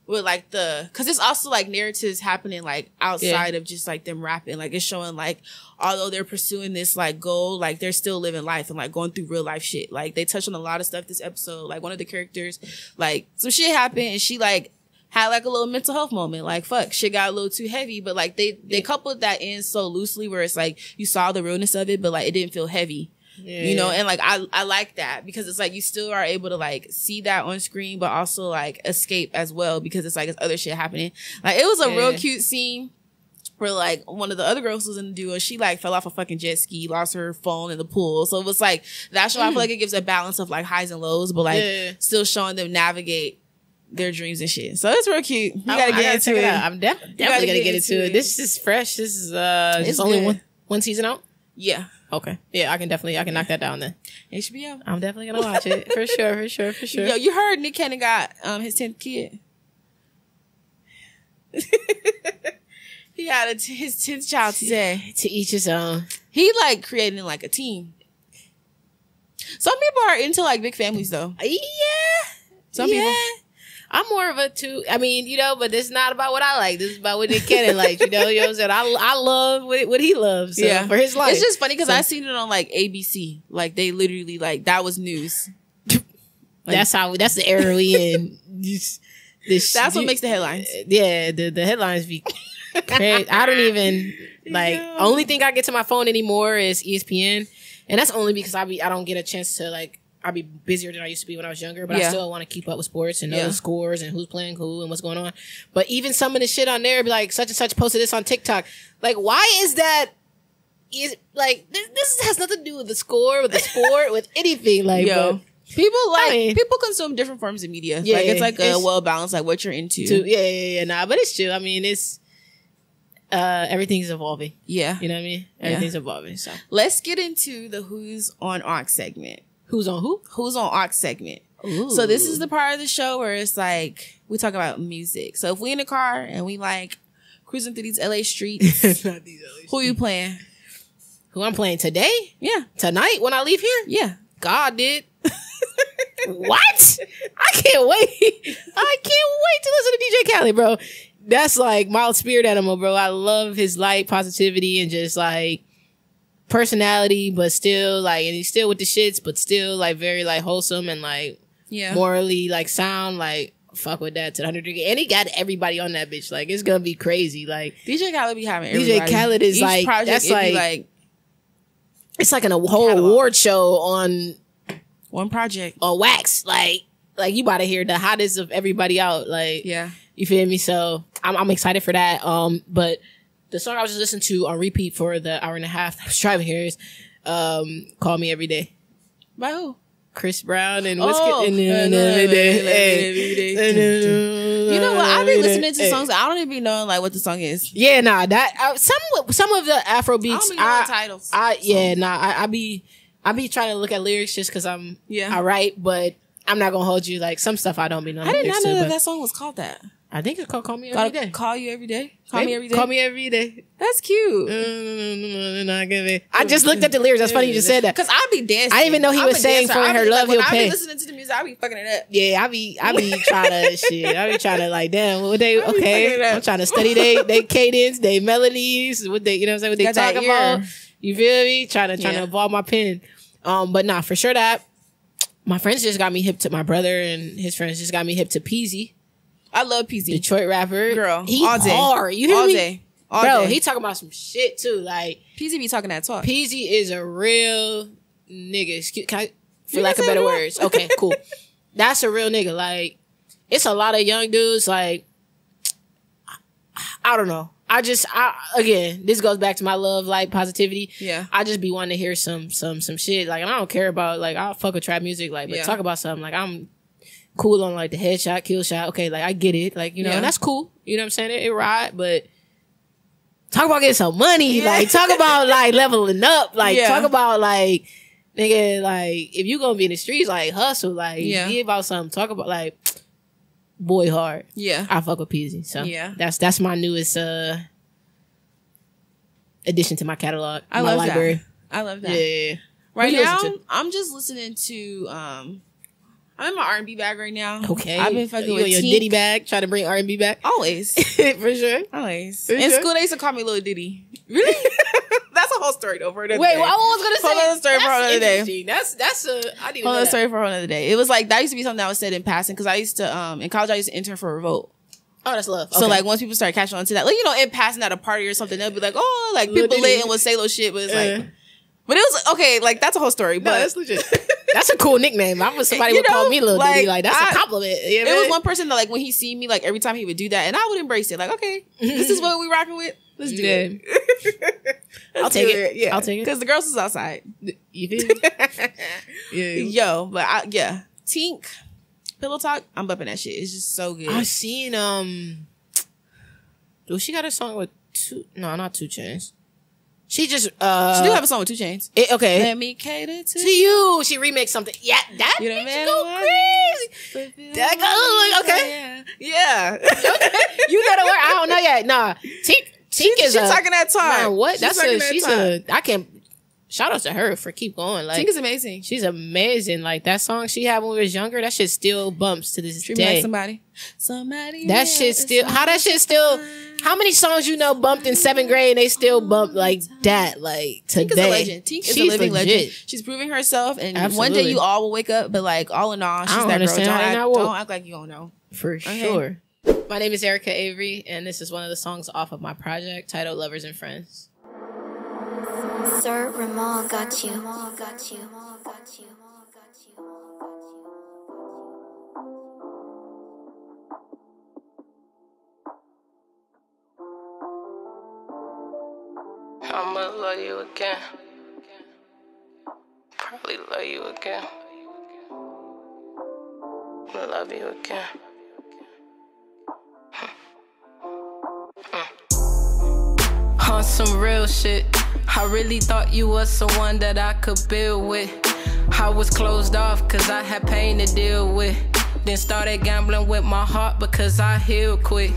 With like because it's also like narratives happening like outside of just like them rapping. Like it's showing like, although they're pursuing this like goal, like they're still living life and like going through real life shit. Like they touched on a lot of stuff this episode. Like one of the characters, like some shit happened and she like had like a little mental health moment. Like fuck, shit got a little too heavy. But like they coupled that in so loosely where it's like you saw the realness of it, but like it didn't feel heavy. Yeah. You know, and like I like that because it's like you still are able to like see that on screen, but also like escape as well because it's like it's other shit happening. Like it was a real cute scene where like one of the other girls was in the duo. She like fell off a fucking jet ski, lost her phone in the pool. So it was like that show. I feel like it gives a balance of like highs and lows, but like still showing them navigate their dreams and shit. So it's real cute. You gotta get into it. I'm definitely gonna get into it. This is fresh. This is it's only one season out. Yeah. Okay. Yeah, I can knock that down then. HBO. I'm definitely gonna watch it. For sure. Yo, you heard Nick Cannon got his 10th kid. He had his 10th child today. To each his own. He like creating like a team. Some people are into like big families though. Yeah. Some people. I'm more of a two. I mean, you know, but this is not about what I like. This is about what Nick Cannon likes. You know what I'm saying? I love what he loves. So, for his life. It's just funny because I seen it on like ABC. Like they literally like that was news. Like, that's the era we in. That's what makes the headlines. Yeah, the headlines be crazy. I don't even like. Only thing I get to my phone anymore is ESPN, and that's only because I don't get a chance to like. I'll be busier than I used to be when I was younger, but I still want to keep up with sports and know the scores and who's playing who and what's going on. But even some of the shit on there, be like, such and such posted this on TikTok. Like, why is that? Is like this has nothing to do with the score, with the sport, with anything. Like, people consume different forms of media. Yeah, like it's like a well balanced, like what you're into. Nah, but it's true. I mean, it's everything's evolving. Yeah, you know what I mean. Everything's evolving. So let's get into the Who's on Aux segment. Who's on who? Who's on Aux segment. Ooh. So this is the part of the show where it's like we talk about music. So if we in the car and we like cruising through these LA streets, not these LA who you playing? Who I'm playing today? Yeah, tonight when I leave here. Yeah, God did. What? I can't wait. I can't wait to listen to DJ Khaled, bro. That's like mild spirit animal, bro. I love his light positivity and just like personality, but still like, and he's still with the shits, but still like very like wholesome and like morally like sound. Like fuck with that to the 100 degree. And he got everybody on that bitch. Like it's gonna be crazy. Like DJ Khaled be having everybody. DJ Khaled is like that's like it's like a whole award show on one project on wax. Like you about to hear the hottest of everybody out. Like you feel me? So I'm excited for that. But the song I was just listening to on repeat for the hour and a half I was driving here is Call Me Every Day. By who? Chris Brown and Wizkid. You know what? I've been listening to songs. I don't even be knowing like what the song is. Yeah, nah. That some of the Afro beats. I don't be knowing titles. I be trying to look at lyrics just because I'm all right, but I'm not gonna hold you. Like some stuff I don't be knowing. I did not know that song was called that. I think it's called Call Me Every Day. Call you every day? Call me every day? Call me every day. That's cute. I just looked at the lyrics. That's funny you just said that. Because I be dancing. I didn't even know he was saying for her love he'll pay. I be listening to the music. I be fucking it up. Yeah, I be trying to shit. I be trying to like, damn, what they, okay. I'm trying to study they cadence, they melodies, what they, you know what I'm saying, what they talk about. You feel me? Trying to evolve my pen. But nah, for sure that. My friends just got me hip to my brother and his friends just got me hip to Peasy. I love Peasy. Detroit rapper. Girl. He all day. Hard. You hear all me? Day. All Bro, day. he talking about some shit too. Like Peasy be talking that talk. Peasy is a real nigga. Can I, for lack of better words. Okay, cool. That's a real nigga. Like, it's a lot of young dudes, like, I don't know. Again, this goes back to my love, like, positivity. Yeah. I just be wanting to hear some shit. Like, and I don't care about, like, I'll fuck with trap music, like, but talk about something. Like, I'm cool on like the headshot, kill shot. Okay, like I get it. Like, you know, and that's cool. You know what I'm saying? It ride, but talk about getting some money. Like talk about like leveling up. Like talk about like Nigga, like, if you gonna be in the streets, like, hustle, like, be about something, talk about, like, boy hard. Yeah. I fuck with Peasy. So, that's my newest addition to my catalog. I my love library. That. I love that. Yeah. Right now, I'm just listening to, I'm in my R&B bag right now. Okay. I've been fucking with your Tink. Diddy bag, trying to bring R&B back? Always. For sure. Always. For In sure. school, they used to call me Lil Diddy. Really? That's a whole story though for another Wait, day. well, I was gonna say. Hold on, story for another day. That's I didn't Hold know on, story for another day. It was like, that used to be something that was said in passing, because I used to, in college, I used to intern for Revolt. Oh, that's love. Okay. So like, once people start catching on to that, like, you know, in passing at a party or something, they'll be like, oh, like, Lil people Diddy. lit and would say little shit, but it's like, but it was, okay, like, that's a whole story, but. No, that's legit. That's a cool nickname. I was somebody would call me Lil Diddy. Like, that's a compliment. You know it was one person that, like, when he see me, like, every time he would do that, and I would embrace it. Like, okay, this is what we rocking with. Let's do it. I'll take it. Yeah. I'll take it. Because the girls is outside. You feel me? Yo, but Tink, Pillow Talk, I'm bumping that shit. It's just so good. I seen, she got a song with not 2 Chainz. She just, she do have a song with 2 Chainz. Okay. Let me cater to you. She remixed something. Yeah, that you bitch go crazy. That go, okay. Yeah. You gotta work. I don't know yet. Nah. Tink is talking that talk. Man, what? I can't, shout out to her for keep going. Like, Tink is amazing. She's amazing. Like, that song she had when we was younger, that shit still bumps to this day. Like somebody. That shit still, how many songs you know bumped in 7th grade and they still bump like that, like, today? Tink is a legend. Tink is a living legend. She's proving herself, and one day you all will wake up, but like, all in all, she's that girl. Don't act like you don't know. For sure. My name is Erica Avery, and this is one of the songs off of my project titled Lovers and Friends. Sir Ramal got you. I'ma love you again. Probably love you again. Love you again. On some real shit, I really thought you was someone that I could build with. I was closed off cause I had pain to deal with. Then started gambling with my heart because I healed quick.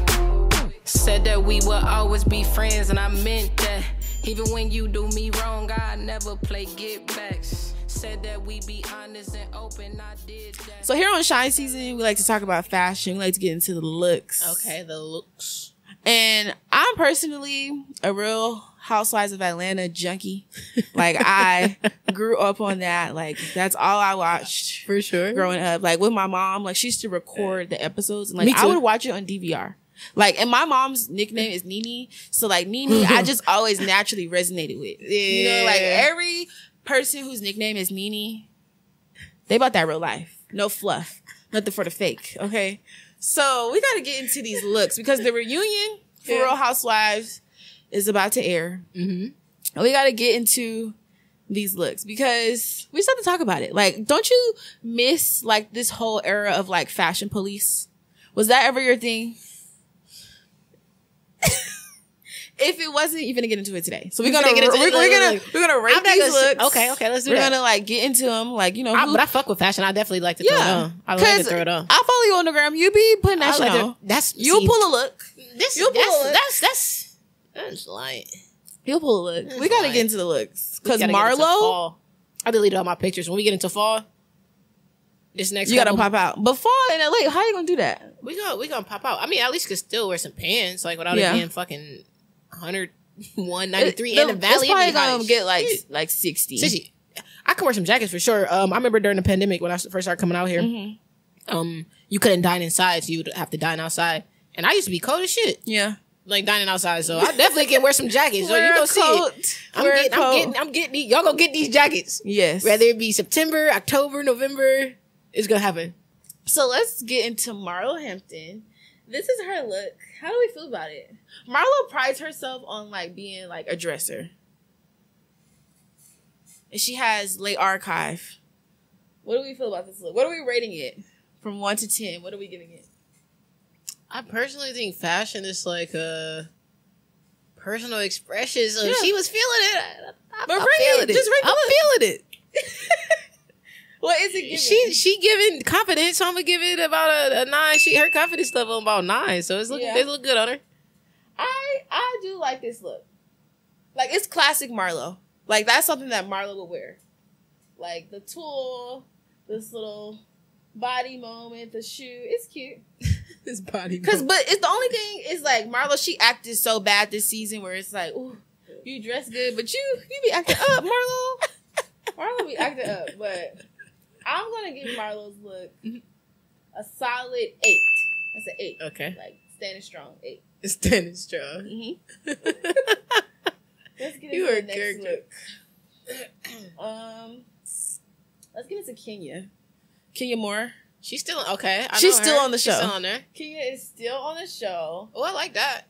Said that we would always be friends, and I meant that. Even when you do me wrong, I never play get backs. Said that we be honest and open, I did that. So here on Shine Season, we like to talk about fashion. We like to get into the looks. Okay, the looks. And I'm personally a real Housewives of Atlanta junkie. Like, I grew up on that. Like, that's all I watched. For sure. Growing up. Like, with my mom, like, she used to record the episodes. And, like, I would watch it on DVR. Like, and my mom's nickname is Nene. So, like, Nene, I just always naturally resonated with. Yeah. You know, like, every person whose nickname is Nene, they about that real life. No fluff. Nothing for the fake. Okay? So, we got to get into these looks because the reunion for Real Housewives is about to air. Mm-hmm. And we got to get into these looks because we just have to talk about it. Like, don't you miss, like, this whole era of, like, fashion police? Was that ever your thing? If it wasn't, you're gonna get into it today. So we're gonna rate these looks. Okay, let's do that. We're gonna like get into them, like, you know. But I fuck with fashion. I definitely like to throw it on. I like to throw it on. I follow you on the gram. You be putting that shit on. You'll pull a look. That's lying. You'll pull a look. We gotta get into the looks because Marlo. I deleted all my pictures. When we get into fall, this next you gotta pop out. But fall in LA, how you gonna do that? We gonna pop out. I mean, at least could still wear some pants, like without it being fucking 101.93 in the valley. It's probably gonna get like 60. I can wear some jackets for sure. I remember during the pandemic when I first started coming out here, you couldn't dine inside, so you would have to dine outside. And I used to be cold as shit. Yeah. Like dining outside, so I definitely can wear some jackets. So you gonna see it. I'm getting these. Y'all gonna get these jackets. Yes. Whether it be September, October, November, it's gonna happen. So let's get into Marlo Hampton. This is her look. How do we feel about it? Marlo prides herself on like being like a dresser. And she has late archive. What do we feel about this look? What are we rating it? From 1 to 10, what are we giving it? I personally think fashion is like a personal expression. So if she was feeling it, I'm feeling it. I'm feeling it. What is it giving? She giving confidence, so I'm gonna give it about a 9. Her confidence level about 9, so it look good on her. I do like this look. Like, it's classic Marlo. Like, that's something that Marlo would wear. Like, the tulle, this little body moment, the shoe. It's cute. This body moment. But it's the only thing is, like, Marlo, she acted so bad this season where it's like, ooh, you dress good, but you be acting up, Marlo. Marlo be acting up, but I'm going to give Marlo's look a solid 8. That's an 8. Okay. Like, standing strong, 8. Standing strong. Mm-hmm. Let's get into the next look. Let's get into Kenya. Kenya Moore. She's still okay. She's still on the show. She's still on there. Kenya is still on the show. Oh, I like that.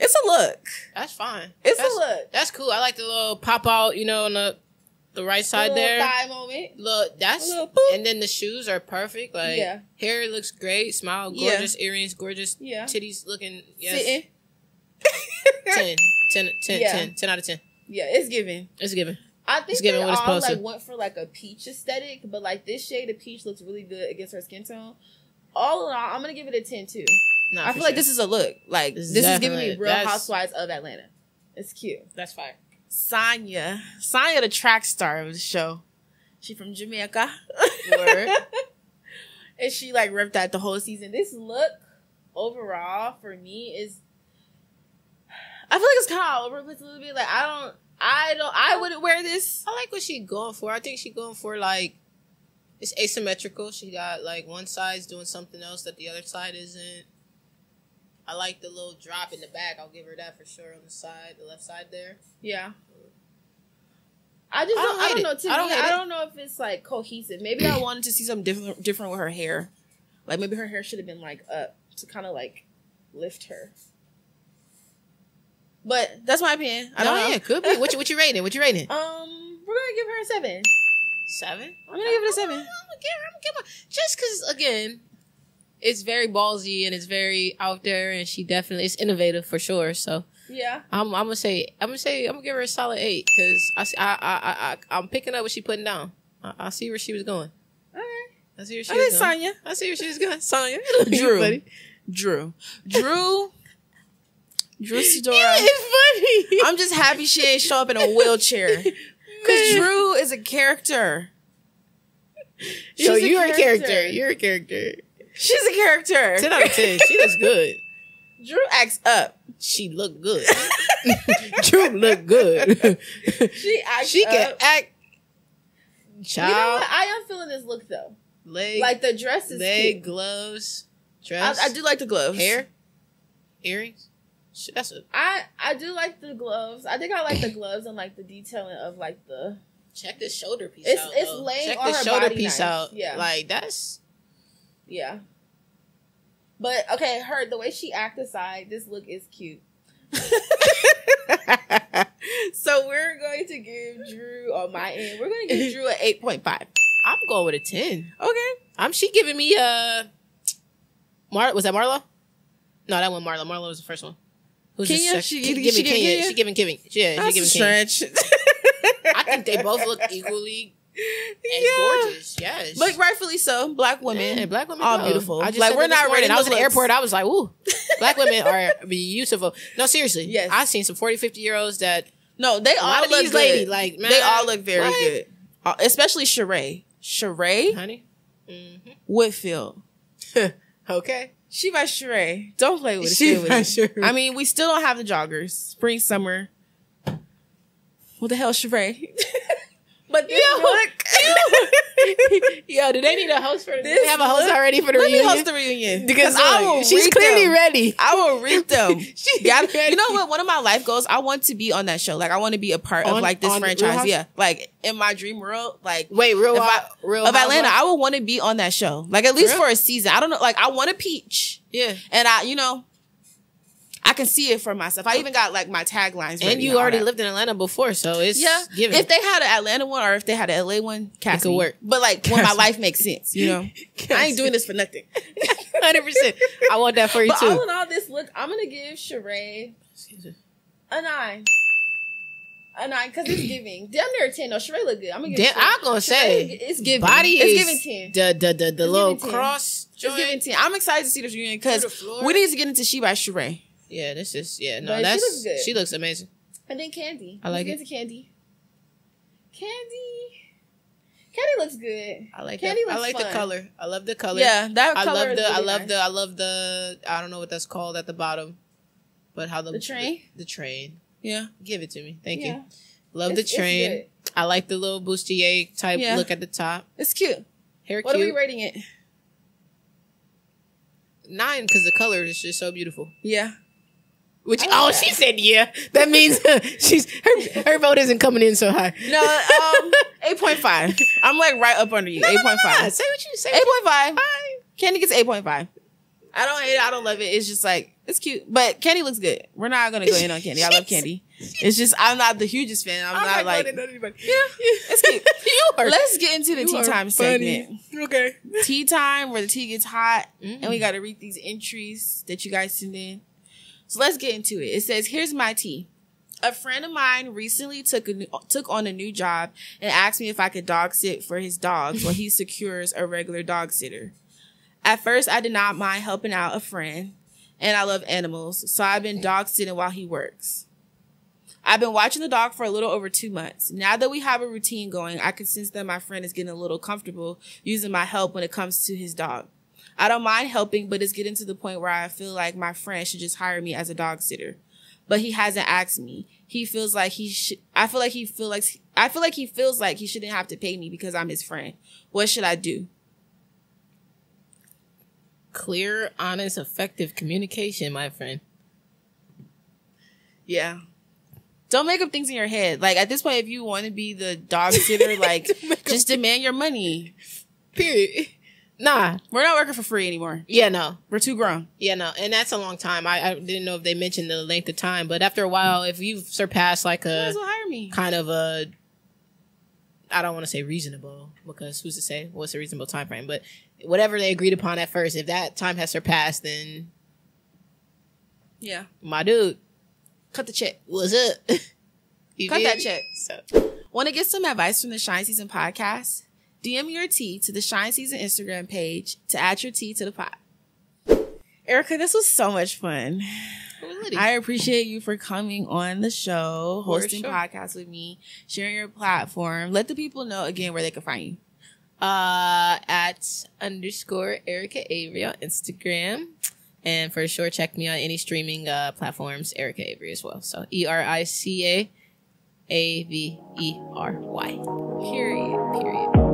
It's a look. That's fine. That's a look. That's cool. I like the little pop out, on the right side there. Thigh moment. Look, and then the shoes are perfect. Like, hair looks great. Smile, gorgeous earrings, gorgeous titties looking. Yes. Sitting. 10 out of 10. Yeah, it's giving. It's giving. I think they all like went for like a peach aesthetic, but like this shade of peach looks really good against her skin tone. All in all, I'm gonna give it a 10 too. I feel like this is a look. Like this is giving me Real Housewives of Atlanta. It's cute. That's fire. Sonya, the track star of the show. She from Jamaica. Word. And she like ripped that the whole season. This look overall for me is, I feel like it's kind of all over the place a little bit. Like I wouldn't wear this. I like what she going for. I think she going for like, it's asymmetrical. She got like one side's doing something else that the other side isn't. I like the little drop in the back. I'll give her that for sure on the side, the left side there. Yeah. I don't know. To me, I don't know if it's like cohesive. Maybe I wanted to see something different with her hair. Like maybe her hair should have been like up to kind of like lift her. But that's my opinion. I don't know. Yeah, could be. What you rating? We're gonna give her a 7. 7? I'm gonna give it a 7. I'm gonna give her just because again, it's very ballsy and it's very out there, and it's innovative for sure. So yeah, I'm gonna give her a solid 8 because I'm picking up what she putting down. I see where she was going. All right, I see where she was going. Sonya. I see where she was going. Sonya. Drew Sidora. It's funny. I'm just happy she ain't show up in a wheelchair. Because Drew is a character. You're a character. You're a character. She's a character. 10 out of 10. She looks good. Drew acts up. She look good. Drew look good. She can act. Child. You know what? I am feeling this look though. Like the dress is cute. Gloves, dress. I do like the gloves. Hair, earrings. I do like the gloves. I think I like the gloves and like the detailing of like the. Check this shoulder piece out. It's laying on her shoulder piece out. Yeah, like that's. Yeah. But okay, the way she acted aside, this look is cute. So we're going to give Drew on my end. We're going to give Drew an 8.5. I'm going with a 10. Okay. She giving me was that Marlo? No, that one Marlo. Marlo was the first one. Kenya? She giving Kevin. Yeah, that's she giving stretch. I think they both look equally gorgeous. Yes, but rightfully so. Black women, all beautiful. I just like we're not ready. I was in the airport. I was like, "Ooh, black women are beautiful." No, seriously. Yes, I've seen some 40, 50-year-olds that. No, they all look good. Lady, like man, they all look very good, especially Sheree. Honey, Whitfield. Okay. She by Sheree. Don't play with it. I mean, we still don't have the joggers. Spring, summer. What the hell, Sheree? But this look. Yo, do they need a host for this? They have a host already for the reunion? Let me host the reunion. Because she's clearly ready. I will read them. You know what? One of my life goals, I want to be on that show. Like, I want to be a part of like this franchise. Yeah. Like, in my dream world, like. Wait, Real of Atlanta, I would want to be on that show. Like, at least for a season. I don't know. Like, I want a peach. Yeah. And I can see it for myself. I even got like my taglines. And you already lived in Atlanta before, so it's given. If they had an Atlanta one or if they had an LA one, it could work. But like when my life makes sense, I ain't doing this for nothing. 100%. I want that for you but too. All in all, this look, I'm gonna give Sheree a 9. Nah, because it's giving. Damn near a 10. No, Sheree look good. I'm gonna give Damn, I'm gonna say it's giving. Body it's giving 10. The little cross joint. It's giving 10. I'm excited to see this reunion because we need to get into She by Sheree. Yeah, this is no. But That's she looks good. She looks amazing. And then Candy. I like it. Into Candy. Candy looks good. I like Candy that. I looks like fun. the color. I love the color. Yeah, that I color. I love the. I don't know what that's called at the bottom, but how the train. The train. Yeah, give it to me. Thank you. Love the train. I like the little bustier type look at the top. It's cute. Hair what cute. Are we rating it? 9 because the color is just so beautiful. Yeah. Which she said yeah. That means her vote isn't coming in so high. No, 8.5. I'm like right up under you. 8.5. No. Say what you say. 8.5. Candy gets 8.5. I don't hate it. I don't love it. It's just like it's cute, but Candy looks good. We're not gonna go in on Candy. I love Candy. It's just I'm not the hugest fan. I'm not like it's cute. Let's get into the tea time segment. Okay. Tea time where the tea gets hot and we got to read these entries that you guys send in. So let's get into it. It says, here's my tea. A friend of mine recently took on a new job and asked me if I could dog sit for his dogs while he secures a regular dog sitter. At first, I did not mind helping out a friend, and I love animals, so I've been dog sitting while he works. I've been watching the dog for a little over 2 months. Now that we have a routine going, I can sense that my friend is getting a little comfortable using my help when it comes to his dog. I don't mind helping, but it's getting to the point where I feel like my friend should just hire me as a dog sitter. But he hasn't asked me. He feels like I feel like he feels like he shouldn't have to pay me because I'm his friend. What should I do? Clear, honest, effective communication, my friend. Yeah. Don't make up things in your head. Like, at this point, if you want to be the dog sitter, like, just demand your money. Period. Nah. We're not working for free anymore. Yeah, no. We're too grown. Yeah, no. And that's a long time. I didn't know if they mentioned the length of time, but after a while, if you've surpassed like a... You might as well hire me. Kind of a... I don't want to say reasonable, because who's to say what's a reasonable time frame, but whatever they agreed upon at first, if that time has surpassed, then... Yeah. My dude. Cut the check. What's up? Cut that check. So. Want to get some advice from the Shine Season podcast? DM your tea to the Shine Season Instagram page to add your tea to the pot. Erica, this was so much fun. I appreciate you for coming on the show, hosting podcasts with me, sharing your platform. Let the people know again where they can find you. At _Erica Avery on Instagram. And for sure, check me on any streaming platforms, Erica Avery as well. So ERICAAVERY. Period.